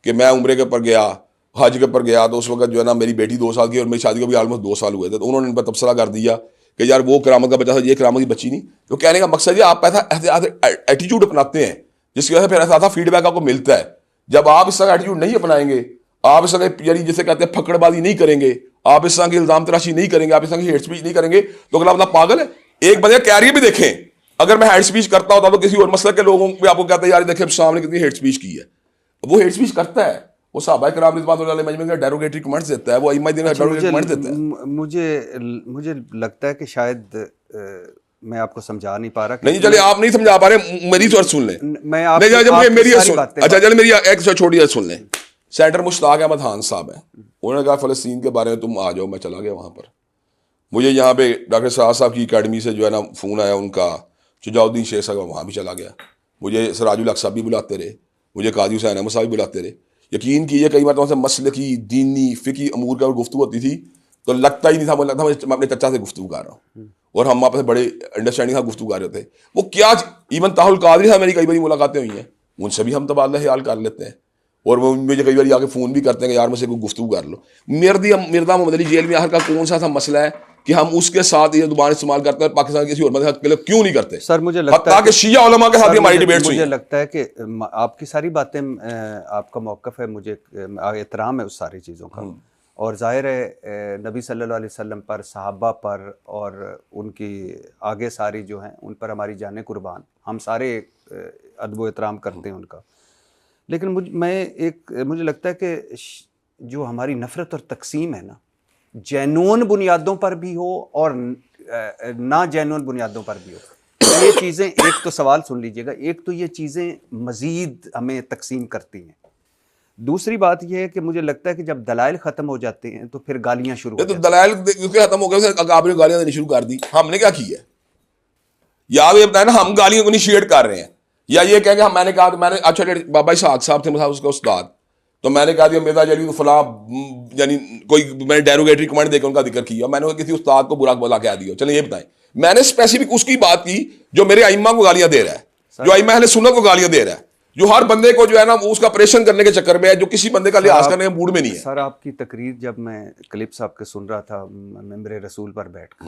Speaker 2: کہ میں عمرے کے اوپر گیا, حج کے اوپر گیا, تو اس وقت جو ہے نا میری بیٹی 2 سال کی اور میری شادی کو بھی آلموسٹ 2 سال ہوئے تھے. تو انہوں نے ان پر تبصرہ کر دیا کہ یار وہ کرامت کا بچہ تھا, یہ کرامت کی بچی نہیں. تو کہنے کا مقصد یہ آپ ایسا ایٹیٹیوڈ اپناتے ہیں جس کی وجہ سے پھر ایسا فیڈ بیک آپ کو ملتا ہے. جب آپ اس طرح کا ایٹیٹیوڈ نہیں اپنائیں گے, آپ اس طرح یعنی جسے کہتے ہیں پھکڑ بازی نہیں کریں گے, آپ اس طرح کی الزام تراشی نہیں کریں گے, آپ اس طرح کی ہیٹ اسپیچ نہیں کریں گے, تو اگلا بندہ پاگل ہے. ایک بندے کا کیریئر بھی دیکھیں, اگر میں ہیٹ اسپیچ کرتا ہوتا تو کسی اور مسئلہ کے لوگوں کو آپ کو کہتے ہیں یار دیکھیں سامنے کتنی ہیٹ اسپیچ کی ہے. وہ ہیٹ اسپیچ کرتا ہے, وہ صحابہ کرام رضوان اللہ علیہم اجمعین کا ڈیروگیٹری کمنٹس دیتا ہے, وہ ائمہ دین کا ڈیروگیٹری کمنٹس دیتا ہے.
Speaker 1: مجھے لگتا ہے کہ شاید میں آپ کو سمجھا نہیں پا رہا.
Speaker 2: نہیں چلے آپ نہیں سمجھا پا رہے, میری تو سن لیں.
Speaker 1: میں آپ
Speaker 2: میری اچھا چلے میری ایک چھوٹی بات سن لیں. سینٹر مشتاق احمد خان صاحب ہیں, انہوں نے کہا فلسطین کے بارے میں تم آ جاؤ. میں چلا گیا وہاں پر. مجھے یہاں پہ ڈاکٹر سراج صاحب کی اکیڈمی سے جو ہے نا فون آیا ان کا, شجاع الدین شیخ صاحب, وہاں بھی چلا گیا. مجھے سراج الحق صاحب بھی بلاتے رہے, مجھے قاضی حسین احمد صاحب بھی بلاتے رہے. یقین کیجیے کئی بار تو وہاں سے مسلکی دینی فقہی امور کا گفتگو ہوتی تھی تو لگتا ہی نہیں تھا, لگتا تھا میں اپنے چچا سے گفتگو کر رہا ہوں, اور ہم آپس میں بڑے انڈرسٹینڈنگ سے گفتگو کر رہے تھے. وہ کیا ایون طاہر القادری صاحب میری کئی باری ملاقاتیں ہوئی ہیں, ان سے بھی ہم تبادلہ خیال کر لیتے ہیں, اور وہ مجھے کئی بار آ کے فون بھی کرتے ہیں کہ یار مجھ سے کوئی گفتگو کر لو. مرزا محمد علی جیلوی آخر کا کون سا مسئلہ ہے کہ ہم اس کے ساتھ یہ زبان استعمال کرتے ہیں, پاکستان کسی اور مذہب کے لیے کیوں نہیں کرتے؟
Speaker 1: سر مجھے لگتا ہے
Speaker 2: کہ شیعہ علماء کے ساتھ ہماری ڈیبیٹس ہوئی.
Speaker 1: مجھے لگتا ہے کہ آپ کی ساری باتیں, آپ کا موقف ہے, مجھے احترام ہے اس ساری چیزوں کا, اور ظاہر ہے نبی صلی اللہ علیہ وسلم پر, صحابہ پر, اور ان کی آگے ساری جو ہیں ان پر ہماری جانیں قربان, ہم سارے ادب و احترام کرتے ہیں ان کا. لیکن مجھے لگتا ہے کہ جو ہماری نفرت اور تقسیم ہے نا, جینون بنیادوں پر بھی ہو اور نہ جینون بنیادوں پر بھی ہو, یہ چیزیں, ایک تو سوال سن لیجئے گا, ایک تو یہ چیزیں مزید ہمیں تقسیم کرتی ہیں. دوسری بات یہ ہے کہ مجھے لگتا ہے کہ جب دلائل ختم ہو جاتے ہیں تو پھر گالیاں شروع ہو جاتی ہیں.
Speaker 2: دلائل ختم ہو گئے, آپ نے گالیاں دینی شروع کر دی, ہم نے کیا کی ہے؟ یا یہ بتائیں نا ہم گالیوں کو انیشیٹ کر رہے ہیں, یا یہ کہیں کہ میں نے کہا, میں نے اچھا بابا اسحاق صاحب تھے اس کا استاد, تو میں نے کہا دیا مرزا جیلوی تو فلاں, یعنی کوئی میں نے ڈیروگیٹری کمنٹ دے کے ان کا ذکر کیا, میں نے کسی استاد کو برا بولا کہہ دیا. چلیں یہ بتائیں, میں نے اسپیسیفک اس کی بات کی جو میرے ائمہ کو گالیاں دے رہا ہے, جو ائمہ اہل سنت کو گالیاں دے رہا ہے, جو ہر بندے کو جو ہے نا اس کا آپریشن کرنے کے چکر میں ہے, جو کسی بندے کا لحاظ کرنے کے موڈ میں نہیں ہے.
Speaker 1: سر آپ کی تقریر جب میں کلپس آپ کے سن رہا تھا ممبر رسول پر بیٹھ کر,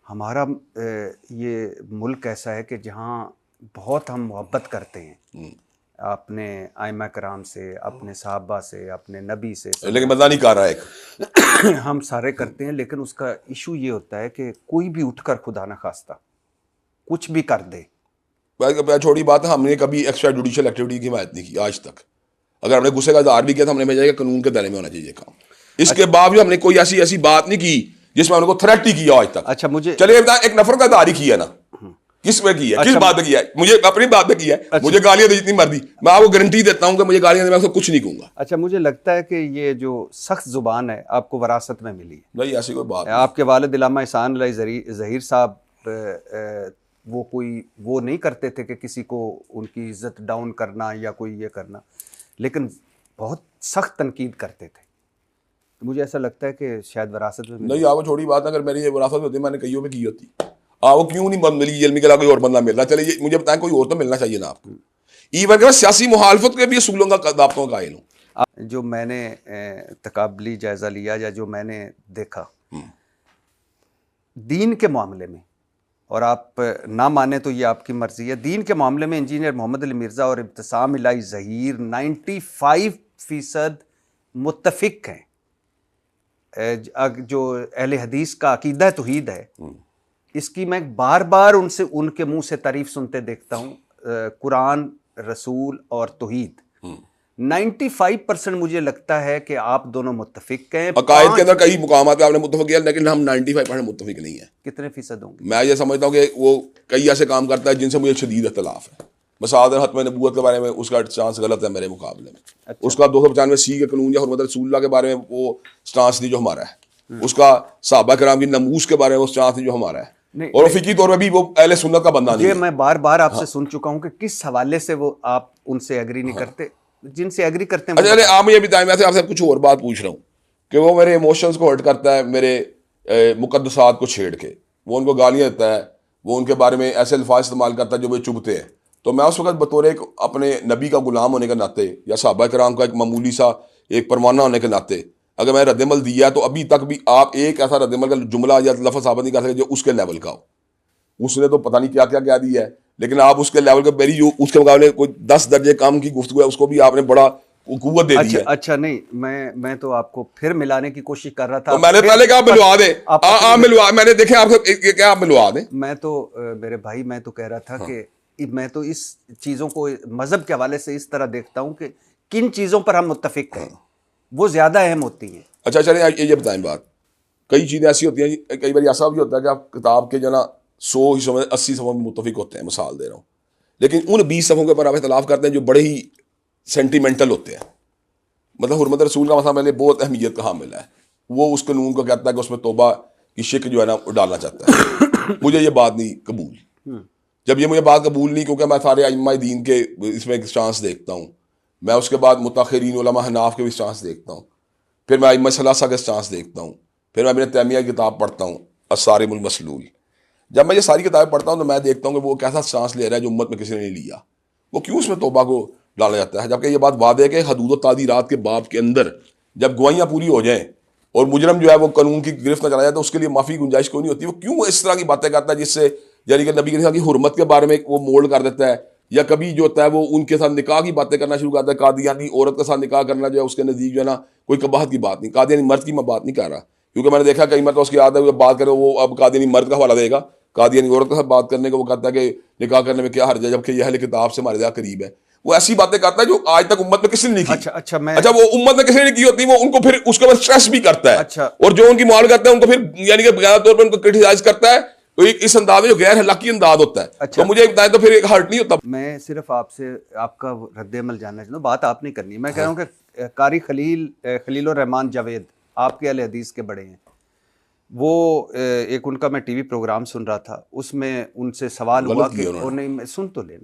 Speaker 1: ہمارا یہ ملک ایسا ہے کہ جہاں بہت ہم محبت کرتے ہیں اپنے ائمہ کرام سے, اپنے صحابہ سے, اپنے نبی سے,
Speaker 2: لیکن مزہ نہیں کر رہا ہے.
Speaker 1: ہم سارے کرتے ہیں, لیکن اس کا ایشو یہ ہوتا ہے کہ کوئی بھی اٹھ کر خدا نہ خواستہ کچھ بھی کر دے.
Speaker 2: چھوٹی بات ہے, ہم نے کبھی ایکسٹرا جوڈیشل ایکٹیویٹی کی حمایت نہیں کی آج تک. اگر ہم نے غصے کا اظہار بھی کیا تو ہم نے بھیجا کہ قانون کے دائرے میں ہونا چاہیے کام. اس کے باوجود ہم نے کوئی ایسی بات نہیں کی جس میں ان کو تھریٹ ہی کیا آج تک.
Speaker 1: اچھا مجھے
Speaker 2: چلیے ایک نفرت کا اظہار ہی کیا نا, کس میں کی ہے, کس بات پہ کیا ہے, مجھے اپنی بات پہ کیا ہے, مجھے گالیاں دی جتنی مرضی, میں آپ کو گارنٹی دیتا ہوں کہ مجھے گالیاں میں کچھ نہیں کہوں گا.
Speaker 1: اچھا مجھے لگتا ہے کہ یہ جو سخت زبان ہے آپ کو وراثت میں ملی ہے.
Speaker 2: نہیں ایسی کوئی بات نہیں.
Speaker 1: آپ کے والد علامہ احسان علیہ ظہیر صاحب وہ کوئی وہ نہیں کرتے تھے کہ کسی کو ان کی عزت ڈاؤن کرنا یا کوئی یہ کرنا, لیکن بہت سخت تنقید کرتے تھے. مجھے ایسا لگتا ہے کہ شاید وراثت میں
Speaker 2: نہیں آپ چھوٹی بات ہے, اگر میری یہ وراثت ہوتی میں نے کئیوں پہ کی ہوتی. آپ کو کیوں نہیں ملی علمی کے علاوہ کوئی اور بندہ مل رہا, چلے یہ مجھے بتائیں کوئی اور تو ملنا چاہیے نا آپ کو. ایون کہ میں سیاسی مخالفت کے بھی اصولوں کا ضابطوں کا قائل ہوں.
Speaker 1: جو میں نے تقابلی جائزہ لیا یا جو میں نے دیکھا دین کے معاملے میں, اور آپ نہ مانیں تو یہ آپ کی مرضی ہے, دین کے معاملے میں انجینئر محمد علی مرزا اور ابتسام الہی ظہیر 95% متفق ہیں. جو اہل حدیث کا عقیدہ توحید ہے, اس کی میں بار بار ان کے منہ سے تعریف سنتے دیکھتا ہوں, قرآن, رسول اور توحید. 95% مجھے لگتا ہے کہ آپ دونوں متفق ہیں.
Speaker 2: عقائد کے اندر کئی مقامات پہ آپ نے متفق کیا, لیکن ہم 95% متفق نہیں ہیں.
Speaker 1: کتنے فیصد ہوں گے؟
Speaker 2: میں یہ سمجھتا ہوں کہ وہ کئی ایسے کام کرتا ہے جن سے مجھے شدید اختلاف ہے. مساعد ختم نبوت کے بارے میں اس کا سٹانس غلط ہے میرے مقابلے میں. اس کا 295 کے قانون یا حرمت رسول اللہ کے بارے میں وہ سٹانس نہیں جو ہمارا ہے. اس کا صحابہ کرام کی ناموس کے بارے میں وہ سٹانس نہیں جو ہمارا ہے. اور فقہی طور پہ بھی وہ اہل سنت کا بندہ نہیں ہے.
Speaker 1: یہ میں بار بار آپ سے سن چکا ہوں کہ کس حوالے سے وہ آپ ان سے ایگری نہیں کرتے, جن سے ایگری کرتے ہیں.
Speaker 2: اچھا آپ مجھے بتائیں, میں آپ سے کچھ اور بات پوچھ رہا ہوں کہ وہ میرے ایموشنز کو ہرٹ کرتا ہے, میرے مقدسات کو چھیڑ کے وہ ان کو گالیاں دیتا ہے, وہ ان کے بارے میں ایسے الفاظ استعمال کرتا ہے جو وہ چبھتے ہیں. تو میں اس وقت بطور ایک اپنے نبی کا غلام ہونے کے ناطے یا صحابہ کرام کا ایک معمولی سا ایک پروانہ ہونے کے ناطے اگر میں رد عمل دیا تو ابھی تک بھی آپ ایک ایسا رد عمل کا جملہ یا لفظ ثابت نہیں کر سکتے جو اس کے لیول کا ہو. اس نے تو پتہ نہیں کیا کیا کہہ دیا ہے, لیکن آپ اس کے لیول کا میری جو اس کے مقابلے کوئی 10 درجے کم کی گفتگو ہے اس کو بھی آپ نے بڑا قوت دے دی ہے.
Speaker 1: اچھا نہیں, میں تو آپ کو پھر ملانے کی کوشش کر رہا تھا.
Speaker 2: میں نے پہلے کہا ملوا دیں, آپ ملوا, میں نے دیکھیں آپ سے کیا آپ ملوا دیں.
Speaker 1: میں تو میرے بھائی میں تو کہہ رہا تھا کہ میں تو اس چیزوں کو مذہب کے حوالے سے اس طرح دیکھتا ہوں کہ کن چیزوں پر ہم متفق ہیں وہ زیادہ اہم ہوتی ہیں.
Speaker 2: اچھا چلیں یہ بتائیں بات, کئی چیزیں ایسی ہوتی ہیں, کئی بار ایسا بھی ہوتا ہے کہ آپ کتاب کے جو نا 100 حصوں میں 80 صفحوں میں متفق ہوتے ہیں, مثال دے رہا ہوں, لیکن ان 20 صفحوں کے اوپر آپ اختلاف کرتے ہیں جو بڑے ہی سینٹیمنٹل ہوتے ہیں. مطلب حرمت رسول کا مسئلہ میرے بہت اہمیت کا حامل ہے, وہ اس قانون کو کہتا ہے کہ اس میں توبہ کی شک جو ہے نا ڈالنا چاہتا ہے. مجھے یہ بات نہیں قبول. جب یہ مجھے بات قبول نہیں, کیونکہ میں سارے ائمہ دین کے اس میں ایک سٹانس دیکھتا ہوں, میں اس کے بعد متاخرین علماء حناف کے بھی سٹانس دیکھتا ہوں, پھر میں ائمہ ثلاثہ کے سٹانس دیکھتا ہوں, پھر میں ابن تیمیہ کی کتاب پڑھتا ہوں الصارم المسلول. جب میں یہ ساری کتابیں پڑھتا ہوں تو میں دیکھتا ہوں کہ وہ کیسا سٹانس لے رہا ہے جو امت میں کسی نے نہیں لیا. وہ کیوں اس میں توبہ کو ڈالا جاتا ہے, جبکہ یہ بات واضح ہے کہ حدود و تعدیرات کے باب کے اندر جب گواہیاں پوری ہو جائیں اور مجرم جو ہے وہ قانون کی گرفت نہ چلا جائے تو اس کے لیے معافی گنجائش کوئی نہیں ہوتی. وہ کیوں اس طرح کی باتیں کرتا ہے جس سے یعنی کہ نبی کی حرمت کے بارے میں وہ مولڈ کر دیتا ہے, یا کبھی جو ہوتا ہے وہ ان کے ساتھ نکاح کی باتیں کرنا شروع کرتا ہے. قادیانی عورت کے ساتھ نکاح کرنا جو ہے اس کے نزدیک جو ہے نا کوئی قباحت کی بات نہیں. قادیانی مرد کی میں بات نہیں کر رہا, کیونکہ میں نے دیکھا کئی مرتبہ اس کی عادت ہے بات کرے وہ اب قادیانی مرد کا حوالہ دے گا, قادیانی عورت کے ساتھ بات کرنے کو وہ کہتا ہے کہ نکاح کرنے میں کیا حرج ہے, جبکہ یہ اہل کتاب سے ہمارے زیادہ قریب ہے. وہ ایسی باتیں کرتا ہے جو آج تک امت میں کسی نے نہیں کی. اچھا وہ امت میں کسی نے نہیں کی ہوتی, وہ ان کو پھر اس کے بعد اسٹریس بھی کرتا ہے, اور جو ان کی معال کرتا ہے ان کو پھر یعنی کہ بغیر طور پر ان کو کرٹیسائز کرتا ہے اس انداز میں جو غیر اخلاقی انداز ہوتا ہے. تو مجھے بتائیں تو پھر ایک ہرٹ نہیں ہوتا.
Speaker 1: میں صرف آپ سے آپ کا رد عمل جاننا چاہتا ہوں, بات آپ نہیں کرنی. میں کہہ رہا ہوں کہ قاری خلیل الرحمان جاوید آپ کے اہل حدیث کے بڑے ہیں, وہ ایک ان کا میں ٹی وی پروگرام سن رہا تھا, اس میں ان سے سوال ہوا کہ نہیں سن تو لیں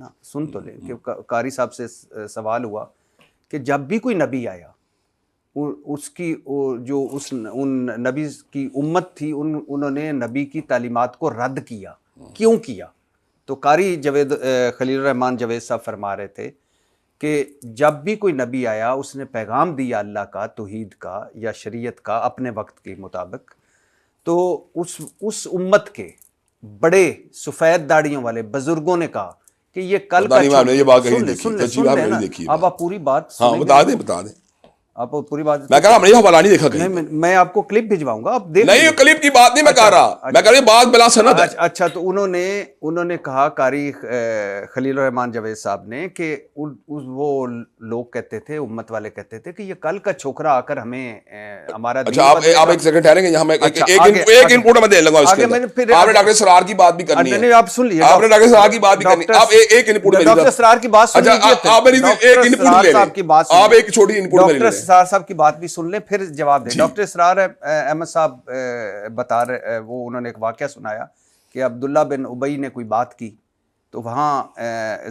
Speaker 1: کہ قاری صاحب سے سوال ہوا کہ جب بھی کوئی نبی آیا اس کی جو ان نبی کی امت تھی انہوں نے نبی کی تعلیمات کو رد کیا, کیوں کیا؟ تو قاری خلیل الرحمان جاوید صاحب فرما رہے تھے کہ جب بھی کوئی نبی آیا اس نے پیغام دیا اللہ کا, توحید کا یا شریعت کا اپنے وقت کے مطابق, تو اس امت کے بڑے سفید داڑیوں والے بزرگوں نے کہا کہ یہ کل کا
Speaker 2: یہ بات سن لیں نا,
Speaker 1: اب آپ پوری بات
Speaker 2: بتا دیں.
Speaker 1: آپ پوری بات
Speaker 2: میں کہہ رہا ہم نے حوالہ نہیں دیکھا کہیں.
Speaker 1: میں آپ کو کلپ بھجواؤں گا, آپ دیکھ
Speaker 2: نہیں کلپ کی بات نہیں میں کہہ رہا, میں کہہ رہا بات بلا سند ہے.
Speaker 1: اچھا تو انہوں نے کہا قاری خلیل الرحمان جاوید صاحب نے کہ وہ لوگ کہتے تھے, امت والے کہتے تھے کہ یہ کل کا چھوکرا آ کر ہمیں ہمارا
Speaker 2: اچھا آپ ایک سیکنڈ ٹھہریں گے, یہاں میں ایک انپوٹ میں دے لوں گا اس کے اندر. آپ نے ڈاکٹر اسرار کی بات بھی کرنی ہے,
Speaker 1: آپ سن لیجیے,
Speaker 2: آپ نے ڈاکٹر اسرار کی بات بھی کرنی ہے, آپ ایک انپوٹ میں
Speaker 1: ڈاکٹر اسرار کی بات سن لیجیے,
Speaker 2: آپ میری ایک انپوٹ لے لیں, آپ ایک چھوٹی انپوٹ میں لے لیں,
Speaker 1: ڈاکٹر اسرار صاحب کی بات بھی سن لیں پھر جواب دیں. ڈاکٹر اسرار احمد صاحب بتا رہے, وہ انہوں نے ایک واقعہ سنایا کہ عبداللہ بن ابی نے کوئی بات کی تو وہاں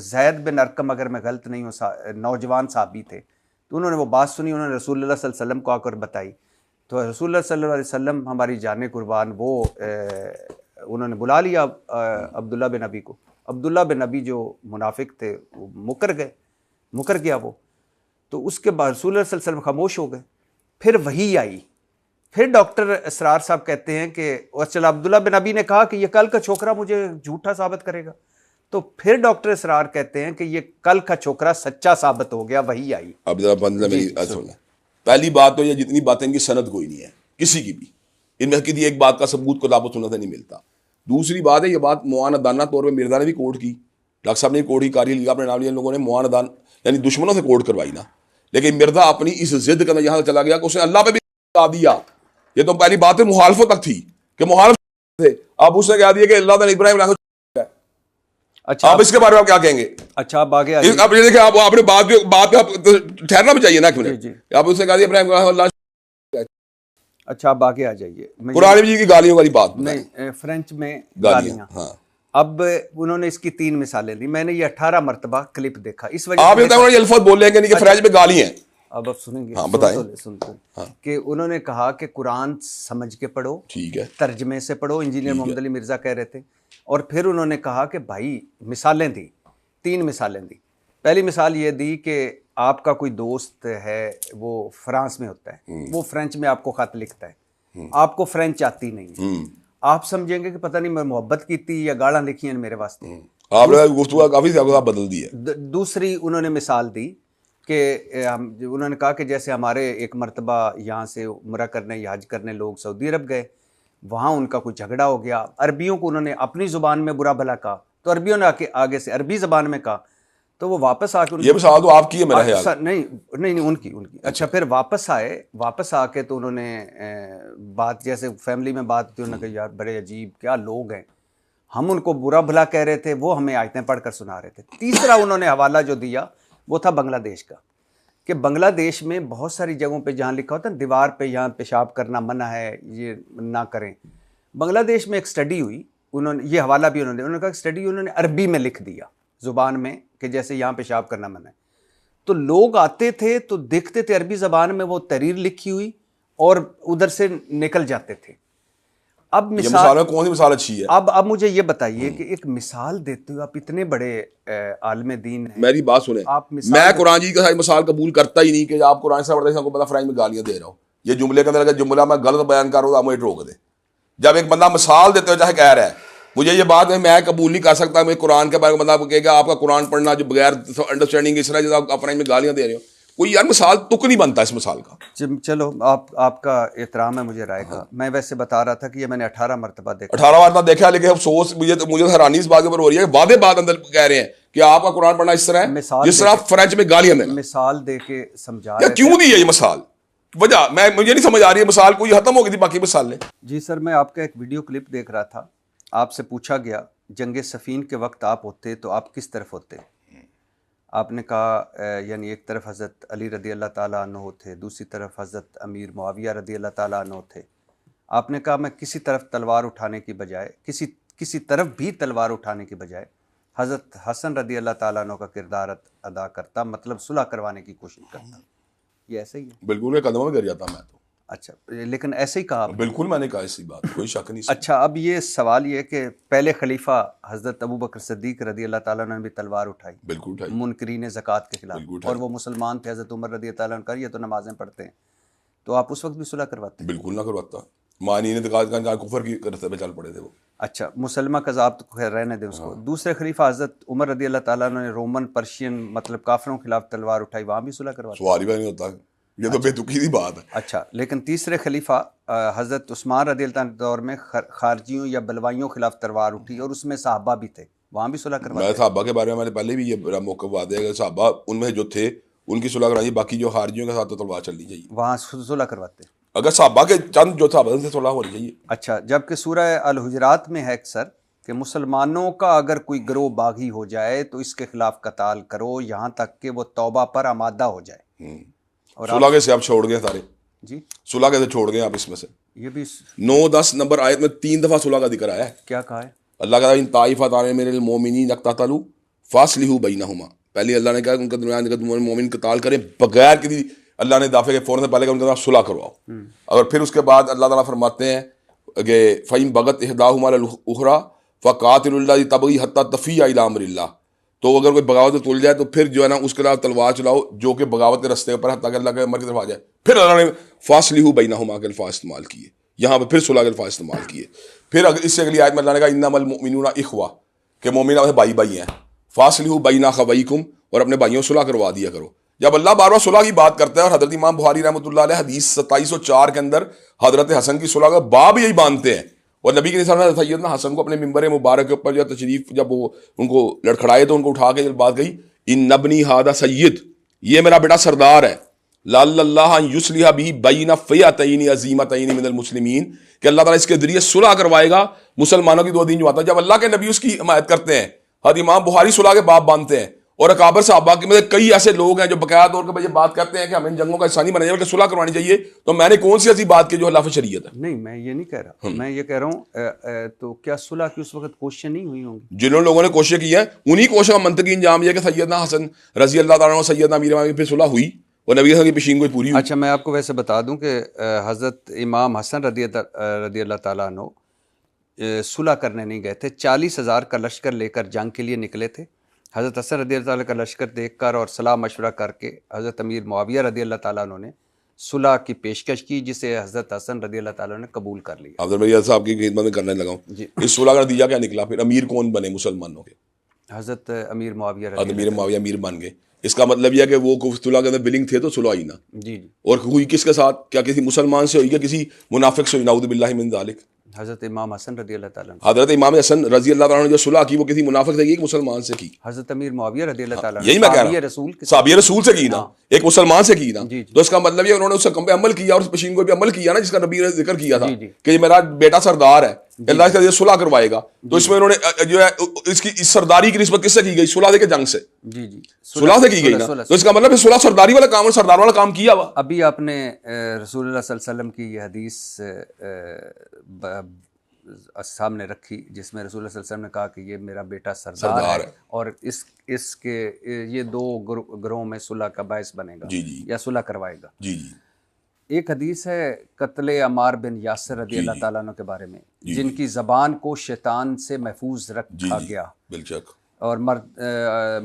Speaker 1: زید بن ارقم, اگر میں غلط نہیں ہوں, نوجوان صحابی تھے, تو انہوں نے وہ بات سنی, انہوں نے رسول اللہ صلی اللہ علیہ وسلم کو آ کر بتائی, تو رسول اللہ صلی اللہ علیہ وسلم ہماری جان قربان وہ انہوں نے بلا لیا عبداللہ بن ابی کو. عبداللہ بن ابی جو منافق تھے وہ مکر گیا وہ, تو اس کے بعد رسول اللہ صلی اللہ علیہ وسلم خاموش ہو گئے. پھر وحی آئی, پھر ڈاکٹر اسرار صاحب کہتے ہیں کہ چلا عبداللہ بن ابی نے کہا کہ یہ کل کا چھوکرا مجھے جھوٹا ثابت کرے گا, تو پھر ڈاکٹر اسرار کہتے ہیں کہ یہ کل کا چھوکرا سچا ثابت ہو گیا, وہی آئی.
Speaker 2: اب میری سنیں, پہلی بات تو یہ جتنی باتیں ان کی سند کوئی نہیں ہے کسی کی بھی, ان میں کسی ایک بات کا ثبوت کو ثابت ہونا سے نہیں ملتا. دوسری بات ہے یہ بات معاندانہ طور پہ مرزا نے بھی کوٹ کی, ڈاکٹر صاحب نے کوٹ کی, قاری لیگا اپنے نام لیا, لوگوں نے معاندان یعنی دشمنوں سے کوٹ کروائی نا, لیکن مرزا اپنی اس ضد کا یہاں چلا گیا کہ اس نے اللہ پہ بھی بتا دیا. یہ تو پہلی بات ہے مخالفوں تک تھی کہ مخالف تھے, اب اس نے کہہ دیا کہ اللہ تعالیٰ ابراہیم ہے.
Speaker 1: اچھا
Speaker 2: آپ اس کے بارے میں آپ کیا کہیں گے؟
Speaker 1: اچھا آپ آگے
Speaker 2: اب یہ دیکھیں, آپ نے بات ٹھہرنا بھی چاہیے نا ایک منٹ. آپ اس نے کہا دیا ابراہیم اللہ.
Speaker 1: اچھا آپ آگے آ جائیے,
Speaker 2: قرآن مجید کی گالیوں والی بات
Speaker 1: نہیں, فرینچ میں گالیاں.
Speaker 2: ہاں,
Speaker 1: اب انہوں نے اس کی 3 مثالیں دی, میں نے یہ 18 مرتبہ کلپ دیکھا. اس وجہ
Speaker 2: آپ یہ الفاظ بول رہے ہیں کہ فرینچ میں گالی ہیں.
Speaker 1: اب آپ سنیں گے,
Speaker 2: بتائیں
Speaker 1: کہ انہوں نے کہا کہ قرآن سمجھ کے پڑھو,
Speaker 2: ٹھیک ہے,
Speaker 1: ترجمے سے پڑھو, انجینئر محمد علی مرزا کہہ رہے تھے. اور پھر انہوں نے کہا کہ بھائی مثالیں دی, 3 مثالیں دی. پہلی مثال یہ دی کہ آپ کا کوئی دوست ہے وہ فرانس میں ہوتا ہے, وہ فرینچ میں آپ کو خط لکھتا ہے, آپ کو فرینچ آتی نہیں, آپ سمجھیں گے کہ پتہ نہیں میں محبت کی تھی یا گاڑاں لکھی ہیں میرے واسطے.
Speaker 2: آپ نے گفتگو کافی زیادہ بدل دی ہے.
Speaker 1: دوسری انہوں نے مثال دی کہ انہوں نے کہا کہ جیسے ہمارے ایک مرتبہ یہاں سے عمرہ کرنے یا حج کرنے لوگ سعودی عرب گئے, وہاں ان کا کوئی جھگڑا ہو گیا, عربیوں کو انہوں نے اپنی زبان میں برا بھلا کہا, تو عربیوں نے آگے سے عربی زبان میں کہا, تو وہ واپس آ کے
Speaker 2: یہ مثال تو آپ کی ہے میرا خیال.
Speaker 1: نہیں ان کی. اچھا پھر واپس آ کے تو انہوں نے بات جیسے فیملی میں بات کی, انہوں نے کہا یار بڑے عجیب کیا لوگ ہیں, ہم ان کو برا بھلا کہہ رہے تھے, وہ ہمیں آیتیں پڑھ کر سنا رہے تھے. تیسرا انہوں نے حوالہ جو دیا وہ تھا بنگلہ دیش کا, کہ بنگلہ دیش میں بہت ساری جگہوں پہ جہاں لکھا ہوتا ہے دیوار پہ یہاں پیشاب کرنا منع ہے, یہ نہ کریں. بنگلہ دیش میں ایک سٹڈی ہوئی, انہوں نے یہ حوالہ بھی انہوں نے کہا سٹڈی انہوں نے عربی میں لکھ دیا زبان میں کہ جیسے یہاں پیشاب کرنا منع ہے, تو لوگ آتے تھے تو دیکھتے تھے عربی زبان میں وہ تحریر لکھی ہوئی اور ادھر سے نکل جاتے تھے. اب
Speaker 2: مثال کون سی مثال اچھی ہے؟
Speaker 1: اب مجھے یہ بتائیے کہ ایک مثال دیتے ہوئے آپ اتنے بڑے عالم دین ہیں,
Speaker 2: میری بات سنیں, میں قرآن جی کا مثال قبول کرتا ہی نہیں کہ آپ قرآن سے پڑھتے ہیں کو پتا فرینچ میں گالیاں دے رہا ہوں. یہ جملے کے اندر اگر جملہ میں غلط بیان کر رہا ہوں آپ مجھے روک دیں. جب ایک بندہ مثال دیتے ہوئے چاہے کہہ رہا ہے, مجھے یہ بات میں قبول نہیں کر سکتا میں قرآن کے بارے میں بندہ کہے گا آپ کا قرآن پڑھنا جو بغیر انڈرسٹینڈنگ اس طرح جیسا آپ فرینچ میں گالیاں دے رہے ہو, کوئی یار مثال تک نہیں بنتا اس مثال کا.
Speaker 1: چلو آپ کا احترام ہے مجھے رائے کا. میں ویسے بتا رہا تھا کہ یہ میں نے 18 مرتبہ دیکھا,
Speaker 2: 18 مرتبہ دیکھا, لیکن افسوس مجھے حیرانی اس بات کے اوپر ہو رہی ہے کہ وعدے بعد اندر کہہ رہے ہیں کہ آپ کا قرآن پڑھنا اس طرح ہے جس طرح فرینچ میں گالیاں دینا.
Speaker 1: مثال دے کے سمجھا
Speaker 2: یا کیوں دی ہے یہ مثال, وجہ مجھے نہیں سمجھ آ رہی ہے. مثال کوئی ختم ہو گئی تھی باقی مثال نے.
Speaker 1: جی سر, میں آپ کا ایک ویڈیو کلپ دیکھ رہا تھا, آپ سے پوچھا گیا جنگ صفین کے وقت آپ ہوتے تو آپ کس طرف ہوتے. آپ نے کہا یعنی ایک طرف حضرت علی رضی اللہ تعالیٰ عنہ تھے, دوسری طرف حضرت امیر معاویہ رضی اللہ تعالیٰ عنہ تھے. آپ نے کہا میں کسی طرف تلوار اٹھانے کی بجائے کسی طرف بھی تلوار اٹھانے کی بجائے حضرت حسن رضی اللہ تعالیٰ عنہ کا کردار ادا کرتا, مطلب صلح کروانے کی کوشش کرتا. یہ ایسے ہی ہے؟
Speaker 2: بالکل قدموں میں گر جاتا میں تو.
Speaker 1: اچھا لیکن ایسے ہی کہا آپ؟
Speaker 2: بالکل میں نے کہا اسی بات, کوئی شک نہیں.
Speaker 1: اچھا اب یہ سوال یہ کہ پہلے خلیفہ حضرت ابوبکر صدیق رضی اللہ تعالیٰ عنہ نے بھی تلوار اٹھائی,
Speaker 2: بالکل اٹھائی,
Speaker 1: منکرین زکوٰۃ کے خلاف, اور وہ مسلمان تھے. حضرت عمر رضی اللہ تعالیٰ عنہ کا یہ تو نمازیں پڑھتے ہیں, تو آپ اس وقت بھی صلح کرواتے؟
Speaker 2: بالکل نہ کرواتا. معنی کفر کی رستے پہ چل پڑے تھے وہ.
Speaker 1: اچھا مسلمہ کذاب تو خیر رہنے دیں اس کو. دوسرے خلیفہ حضرت عمر رضی اللہ تعالیٰ عنہ نے رومن پرشین مطلب کافروں کے خلاف تلوار اٹھائی, وہاں بھی صلح کرواتے؟
Speaker 2: سواری بھی نہیں ہوتا. یہ تو بے تکی کی بات ہے.
Speaker 1: اچھا، لیکن تیسرے خلیفہ حضرت عثمان رضی اللہ عنہ کے دور میں خارجیوں یا بلوائیوں کے خلاف تلوار اٹھی اور اس میں صحابہ بھی تھے، وہاں بھی صلح کرواتے
Speaker 2: میں صحابہ کے بارے میں نے پہلے بھی یہ بڑا موقع وعدہ ہے کہ صحابہ ان میں جو تھے ان کی صلح کرانی، باقی جو خارجیوں کے ساتھ تو تلوار چلنی چاہیے.
Speaker 1: وہاں صلح کرواتے.
Speaker 2: اگر صحابہ کے چند جو صحابہ سے صلح ہونی چاہیے.
Speaker 1: اچھا، جبکہ سورہ الحجرات میں ہے اکثر کہ مسلمانوں کا اگر کوئی گروہ باغی ہو جائے تو اس کے خلاف قتال کرو یہاں تک کہ وہ توبہ پر آمادہ ہو جائے. اور
Speaker 2: صلح کے سے آپ چھوڑ گئے سارے.
Speaker 1: جی،
Speaker 2: صلح کے سے چھوڑ گئے آپ اس میں سے.
Speaker 1: یہ بھی
Speaker 2: 9-10 نمبر آیت میں 3 دفعہ صلح کا ذکر آیا ہے.
Speaker 1: کیا کہا ہے؟
Speaker 2: اللہ کا ان طائفتان من المؤمنین اقتتلوا فاصلحوا بینہما. پہلے اللہ نے کہا کہ ان کے درمیان اگر مومن قتال کریں بغیر کسی اللہ نے دافع کے فوراً سے پہلے کہ ان کے ساتھ صلح کرواؤ. اور پھر اس کے بعد اللہ تعالیٰ فرماتے ہیں کہ فَإِن بَغَتْ إِحْدَاهُمَا عَلَى الْأُخْرَىٰ فَقَاتِلُوا الَّتِي تَبْغِي حَتَّىٰ تَفِيءَ إِلَىٰ أَمْرِ اللَّهِ. تو اگر کوئی بغاوت میں تل جائے تو پھر جو ہے نا اس کے خلاف تلوار چلاؤ جو کہ بغاوت کے رستے پر ہے تاکہ اللہ کے امر کی طرف آ جائے. پھر اللہ نے فاصلحوا بینہما کے الفاظ استعمال کیے، یہاں پہ پھر صلح کے الفاظ استعمال کیے. پھر اگر اس سے اگلی آیت میں اللہ نے کہا انما المؤمنون اخوہ کہ مومن بھائی بھائی ہیں. فاصلحوا بین اخویکم اور اپنے بھائیوں صلح کروا دیا کرو. جب اللہ بار بار صلح کی بات کرتا ہے اور حضرت امام بخاری رحمۃ اللہ علیہ حدیث 2704 کے اندر حضرت حسن کی صلح کا باب یہی باندھتے ہیں. اور نبی کے نثار سیدنا حسن کو اپنے ممبر مبارک کے اوپر جو تشریف جب وہ ان کو لڑکھڑائے تو ان کو اٹھا کے جب بات گئی ان ابنی ھذا سید، یہ میرا بیٹا سردار ہے، لعل اللہ ان یصلح به بین فئتین عظیمتین من المسلمین، کہ اللہ تعالیٰ اس کے ذریعے صلح کروائے گا مسلمانوں کی دو دین جماعتیں. جب اللہ کے نبی اس کی حمایت کرتے ہیں، حضرت امام بخاری صلح کے باب باندھتے ہیں، اور اکابر صحابہ کے میں کئی ایسے لوگ ہیں جو باقاعدہ طور پر یہ بات کرتے ہیں کہ ہمیں ان جنگوں کا حصہ نہیں بننا چاہیے بلکہ صلح کروانی چاہیے. تو میں نے کون سی ایسی بات کی جو خلاف شریعت ہے؟
Speaker 1: نہیں، میں یہ نہیں کہہ رہا، میں یہ کہہ رہا ہوں تو کیا صلح کی اس وقت کوششیں نہیں ہوئی ہوں گی؟
Speaker 2: جنہوں لوگوں نے کوششیں کی ہیں انہی کوششوں کا منطقی انجام یہ کہ سیدنا حسن رضی اللہ تعالیٰ عنہ سیدنا امیر معاویہ پہ صلح ہوئی اور نبی کی پیشین کو پوری ہوئی.
Speaker 1: اچھا، میں آپ کو ویسے بتا دوں کہ حضرت امام حسن رضی اللہ تعالیٰ عنہ صلح کرنے نہیں گئے تھے، 40,000 کا لشکر لے کر جنگ کے لیے نکلے تھے. حضرت حسن رضی اللہ تعالیٰ کا لشکر دیکھ کر اور صلاح مشورہ کر کے حضرت امیر معاویہ رضی اللہ تعالیٰ عنہ نے صلح کی پیشکش کی جسے حضرت حسن رضی اللہ تعالیٰ نے قبول کر لیا.
Speaker 2: عبد البری صاحب کی خدمت میں کرنے لگا ہوں.
Speaker 1: جی،
Speaker 2: اس صلح کا نتیجہ کیا نکلا؟ پھر امیر کون بنے مسلمانوں کے؟
Speaker 1: حضرت امیر معاویہ رضی
Speaker 2: امیر معاویہ امیر بن گئے. اس کا مطلب یہ ہے کہ وہ صلح کے اندر بلنگ تھے تو صلح ہوئی نا.
Speaker 1: جی جی.
Speaker 2: اور ہوئی کس کے ساتھ؟ کیا کسی مسلمان سے ہوئی یا کسی منافق سے ہوئی؟ نعوذ باللہ من ذالک.
Speaker 1: حضرت امام حسن رضی اللہ تعالیٰ عنہ.
Speaker 2: حضرت امام حسن رضی اللہ تعالیٰ عنہ نے جو صلح کی وہ کسی منافق سے کی کہ مسلمان سے کی؟
Speaker 1: حضرت امیر معاویہ رضی اللہ تعالیٰ عنہ
Speaker 2: یہی میں کہہ رہا
Speaker 1: صحابی
Speaker 2: ہوں،
Speaker 1: رسول کے
Speaker 2: صحابی رسول سے کی نا، ایک مسلمان سے کی نا.
Speaker 1: جی جی.
Speaker 2: تو اس کا مطلب یہ انہوں نے اس حکم پہ عمل کیا اور اس پیشین کو بھی عمل کیا نا جس کا نبی نے ذکر کیا تھا
Speaker 1: جی جی.
Speaker 2: کہ یہ میرا بیٹا سردار ہے، اللہ اس کا یہ صلح کروائے گا. تو اس میں انہوں نے جو ہے اس کی اس سرداری کی نسبت کس سے کی گئی؟ صلح دے کے جنگ سے.
Speaker 1: جی جی.
Speaker 2: صلح سے کی گئی نا. تو اس کا مطلب ہے صلح سرداری والا کام اور سردار والا کام کیا ہوا.
Speaker 1: ابھی آپ نے رسول اللہ صلی اللہ علیہ وسلم کی یہ حدیث سامنے رکھی جس میں رسول اللہ صلی اللہ علیہ وسلم نے کہا کہ یہ میرا بیٹا سردار ہے اور اس کے یہ دو گروہوں میں صلح کا باعث بنے گا.
Speaker 2: جی جی.
Speaker 1: یا صلح کروائے گا.
Speaker 2: جی جی.
Speaker 1: ایک حدیث ہے قتل عمار بن یاسر رضی اللہ تعالیٰ عنہ کے بارے میں جن کی زبان کو شیطان سے محفوظ رکھا گیا.
Speaker 2: بالشک.
Speaker 1: اور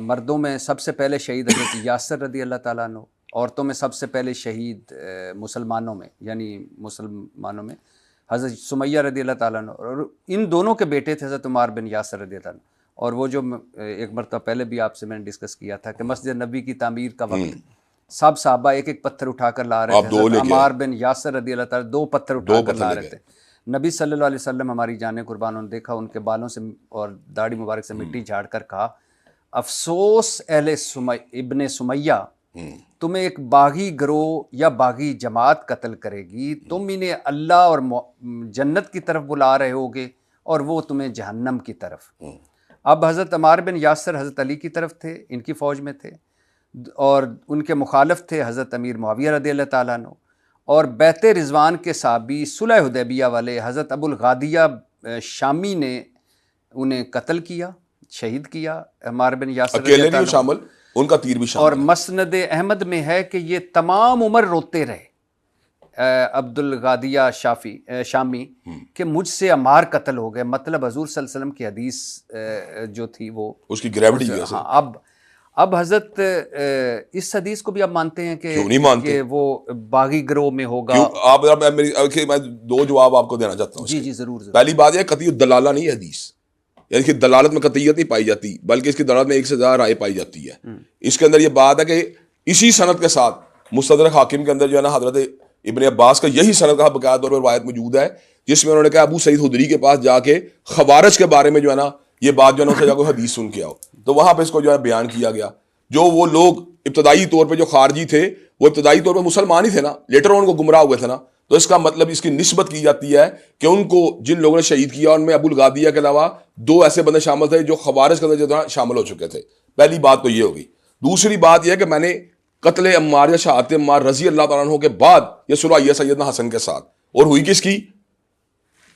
Speaker 1: مردوں میں سب سے پہلے شہید حضرت یاسر رضی اللہ تعالیٰ عنہ، عورتوں میں سب سے پہلے شہید مسلمانوں میں حضرت سمیہ رضی اللہ تعالیٰ عنہ، اور ان دونوں کے بیٹے تھے حضرت عمار بن یاسر رضی اللہ عنہ. اور وہ جو ایک مرتبہ پہلے بھی آپ سے میں نے ڈسکس کیا تھا کہ مسجد نبی کی تعمیر کا وقت سب صحابہ ایک ایک پتھر اٹھا کر لا رہے تھے. حضرت عمار بن یاسر رضی اللہ تعالیٰ 2 پتھر اٹھا کر لا رہے تھے. نبی صلی اللہ علیہ وسلم ہماری جانیں قربان نے دیکھا ان کے بالوں سے اور داڑھی مبارک سے مٹی جھاڑ کر کہا افسوس اہل ابن سمیہ، تمہیں ایک باغی گروہ یا باغی جماعت قتل کرے گی، تم انہیں اللہ اور جنت کی طرف بلا رہے ہوگے اور وہ تمہیں جہنم کی طرف. اب حضرت عمار بن یاسر حضرت علی کی طرف تھے، ان کی فوج میں تھے، اور ان کے مخالف تھے حضرت امیر معاویہ رضی اللہ تعالیٰ عنہ. اور بیت رضوان کے صحابی صلح حدیبیہ والے حضرت ابو الغادیہ شامی نے انہیں قتل کیا، شہید کیا عمار بن یاسر رضی اللہ تعالیٰ عنہ.
Speaker 2: شامل ان کا تیر بھی شامل.
Speaker 1: اور مسند احمد میں ہے کہ یہ تمام عمر روتے رہے عبد الغادیہ شامی کہ مجھ سے عمار قتل ہو گئے. مطلب حضور صلی اللہ علیہ وسلم کی حدیث جو تھی وہ
Speaker 2: اس کی گریوٹی ہے.
Speaker 1: ہاں. اب حضرت اس حدیث کو بھی آپ مانتے ہیں کہ وہ باغی گروہ میں ہوگا؟
Speaker 2: میں 2 جواب آپ کو دینا چاہتا ہوں.
Speaker 1: جی جی ضرور.
Speaker 2: پہلی بات یہ قطعی الدلالہ نہیں ہے حدیث، یعنی کہ دلالت میں قطعیت نہیں پائی جاتی بلکہ اس کی دلالت میں ایک سے زیادہ رائے پائی جاتی ہے. اس کے اندر یہ بات ہے کہ اسی سند کے ساتھ مستدرک حاکم کے اندر جو ہے نا حضرت ابن عباس کا یہی سند کا باقاعدہ طور پر روایت موجود ہے جس میں انہوں نے کہا ابو سعید خدری کے پاس جا کے خوارج کے بارے میں جو ہے نا یہ بات جو ہے نا اسے جا کے حدیث سن کے آؤ. تو وہاں پہ اس کو جو ہے بیان کیا گیا. جو وہ لوگ ابتدائی طور پہ جو خارجی تھے وہ ابتدائی طور پہ مسلمان ہی تھے نا, لیٹر ان کو گمراہ ہوئے تھے نا, تو اس کا مطلب اس کی نسبت کی جاتی ہے کہ ان کو جن لوگوں نے شہید کیا ان میں ابو الغادیہ کے علاوہ 2 ایسے بندے شامل تھے جو خوارج کے اندر جو ہے شامل ہو چکے تھے. پہلی بات تو یہ ہوگی. دوسری بات یہ ہے کہ میں نے قتل عمار یا شہادت عمار رضی اللہ تعالیٰ عنہ کے بعد یہ صلح ہوئی ہے سیدنا حسن کے ساتھ, اور ہوئی کس کی؟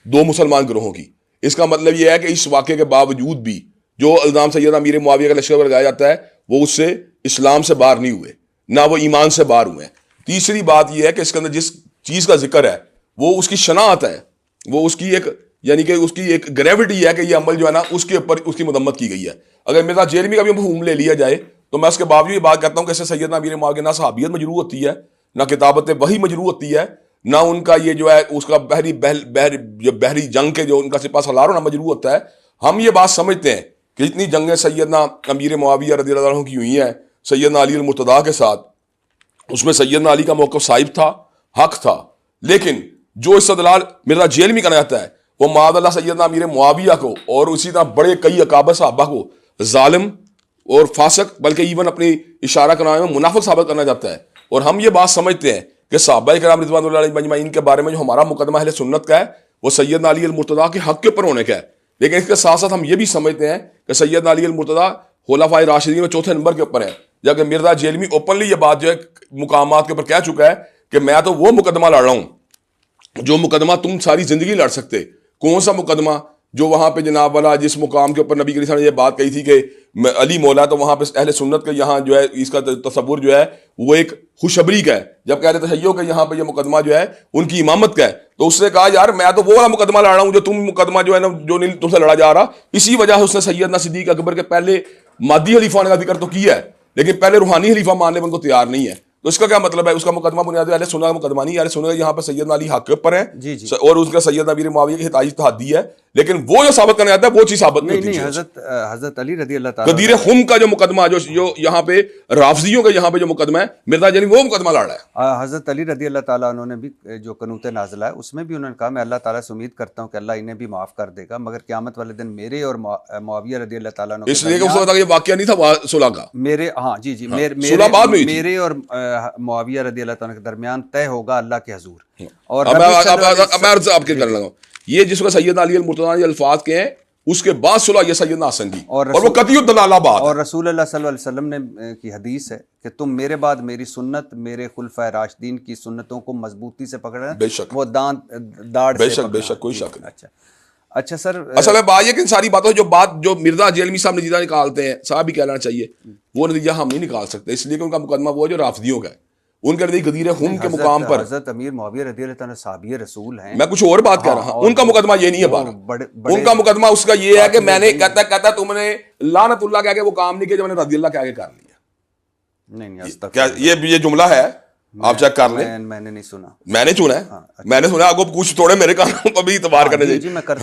Speaker 2: 2 مسلمان گروہوں کی. اس کا مطلب یہ ہے کہ اس واقعے کے باوجود بھی جو الزام سیدنا امیر معاویہ کا لشکر پر لگایا جاتا ہے وہ اس سے اسلام سے باہر نہیں ہوئے, نہ وہ ایمان سے باہر ہوئے ہیں. تیسری بات یہ ہے کہ اس کے اندر جس چیز کا ذکر ہے وہ اس کی شناعت ہے, وہ اس کی ایک یعنی کہ اس کی ایک گریوٹی ہے کہ یہ عمل جو ہے نا اس کے اوپر اس کی مذمت کی گئی ہے. اگر مرزا جیلمی کا بھی مفہوم لے لیا جائے تو میں اس کے باوجود یہ بات کرتا ہوں کہ اس سے سیدنا امیر معاویہ نہ صحابیت مجروح ہوتی ہے, نہ کتابت وحی مجروح ہوتی ہے, نہ ان کا یہ جو ہے اس کا بحری جنگ کے جو ان کا سپہ سالار ہونا مجروح ہوتا ہے. ہم یہ بات سمجھتے ہیں کہ جتنی جنگیں سیدنا امیر معاویہ رضی اللہ عنہ کی ہوئی ہیں سیدنا علی المرتضیٰ کے ساتھ, اس میں سیدنا علی کا موقف صائب تھا, حق تھا, لیکن جو استدلال مرزا جیلمی کرنا چاہتا ہے وہ معاذ اللہ سیدنا امیر معاویہ کو اور اسی طرح بڑے کئی اکابر صحابہ کو ظالم اور فاسق بلکہ ایون اپنی اشارہ کرنے میں منافق ثابت کرنا چاہتا ہے. اور ہم یہ بات سمجھتے ہیں کہ صحابہ کرام رضوان اللہ علیہم اجمعین کے بارے میں جو ہمارا مقدمہ اہل سنت کا ہے وہ سیدنا علی المرتضیٰ کے حق کے اوپر ہونے کا ہے. لیکن اس کے ساتھ ساتھ ہم یہ بھی سمجھتے ہیں کہ سیدنا علی المرتضیٰ خلفائے راشدین میں 4تھے نمبر کے اوپر ہے, جبکہ مرزا جیلمی اوپنلی یہ بات جو ہے مقامات کے اوپر کہہ چکا ہے کہ میں تو وہ مقدمہ لڑ رہا ہوں جو مقدمہ تم ساری زندگی لڑ سکتے. کون سا مقدمہ؟ جو وہاں پہ جناب والا جس مقام کے اوپر نبی کریم صلی اللہ علیہ وسلم نے یہ بات کہی تھی کہ علی مولا, تو وہاں پہ اہل سنت کے یہاں جو ہے اس کا تصور جو ہے وہ ایک خوشبری کا ہے. جب کہتے تشیع کہ یہاں پہ یہ مقدمہ جو ہے ان کی امامت کا ہے, تو اس نے کہا یار میں تو وہ والا مقدمہ لڑ رہا ہوں جو تم مقدمہ جو ہے نا جو نہیں تم سے لڑا جا رہا. اسی وجہ سے اس نے سیدنا صدیق اکبر کے پہلے مادی خلیفہ کا ذکر تو کیا ہے لیکن پہلے روحانی خلیفہ ماننے میں ان کو تیار نہیں ہے. تو اس کا کیا مطلب ہے؟ اس کا مقدمہ بنیادی اہل سنت کا مقدمہ نہیں ہے. اہل سنت یہاں پہ سیدنا علی حق پر ہیں اور اس کا سیدنا امیر معاویہ کی ہدایت تحدی ہے, لیکن وہ جو ثابت کرنے آتا ہے وہ چیز ثابت نہیں ہوتی.
Speaker 1: حضرت علی رضی اللہ تعالیٰ
Speaker 2: غدیر خم کا جو مقدمہ جو یہاں پہ رافضیوں کا یہاں پہ جو مقدمہ ہے مرزا جیلمی وہ مقدمہ لڑ رہا ہے.
Speaker 1: حضرت علی رضی اللہ تعالیٰ عنہ نے بھی جو قنوت نازلہ ہے اس میں بھی انہوں نے کہا میں اللہ تعالیٰ سے امید کرتا ہوں کہ اللہ انہیں بھی معاف کر دے گا, مگر قیامت والے دن میرے اور معاویہ رضی اللہ تعالیٰ عنہ
Speaker 2: اس لیے کہ اس وقت یہ واقعہ نہیں تھا صلح کا,
Speaker 1: میرے ہاں جی جی میرے اور معاویہ رضی اللہ تعالیٰ کے درمیان طے ہوگا اللہ کے حضور. اور
Speaker 2: میں عرض آپ کے کرنے لگا یہ جس کو سیدنا علی المرتضیٰ الفاظ کے ہیں اس کے بعد صلح یہ سیدنا حسن کی اور وہ قطعی الدلالہ بات.
Speaker 1: اور رسول اللہ صلی اللہ علیہ وسلم نے کی حدیث ہے کہ تم میرے بعد میری سنت میرے خلفائے راشدین کی سنتوں کو مضبوطی سے پکڑنا,
Speaker 2: بے شک
Speaker 1: وہ داڑھ
Speaker 2: بے شک بے شک کوئی شک نہیں.
Speaker 1: اچھا سر,
Speaker 2: اصل میں بات یہ کہ ان ساری باتوں جو مرزا جیلمی صاحب نتیجہ نکالتے ہیں صاحب بھی کہنا چاہیے وہ نتیجہ ہم نہیں نکال سکتے, اس لیے کہ ان کا مقدمہ وہ جو رافضیوں کا ہے ان کے نزدیک غدیر خم کے مقام پر
Speaker 1: حضرت امیر معاویہ رضی اللہ تعالیٰ صحابی رسول ہیں.
Speaker 2: میں کچھ اور بات کر رہا ہوں, ان کا مقدمہ یہ نہیں ہے بات. ان کا مقدمہ اس کا یہ ہے کہ میں نے کہتا تم نے لعنت اللہ کہہ کے وہ کام نہیں کیا جو میں نے رضی اللہ کہہ کے کر لیا.
Speaker 1: نہیں
Speaker 2: کیا یہ جملہ ہے آپ چیک کر لیں.
Speaker 1: میں نے نہیں سنا,
Speaker 2: میں نے سنا ہے, میں نے سنا. آپ کو کچھ تھوڑے میرے کانوں پر بھی اعتبار کرنے چاہیے.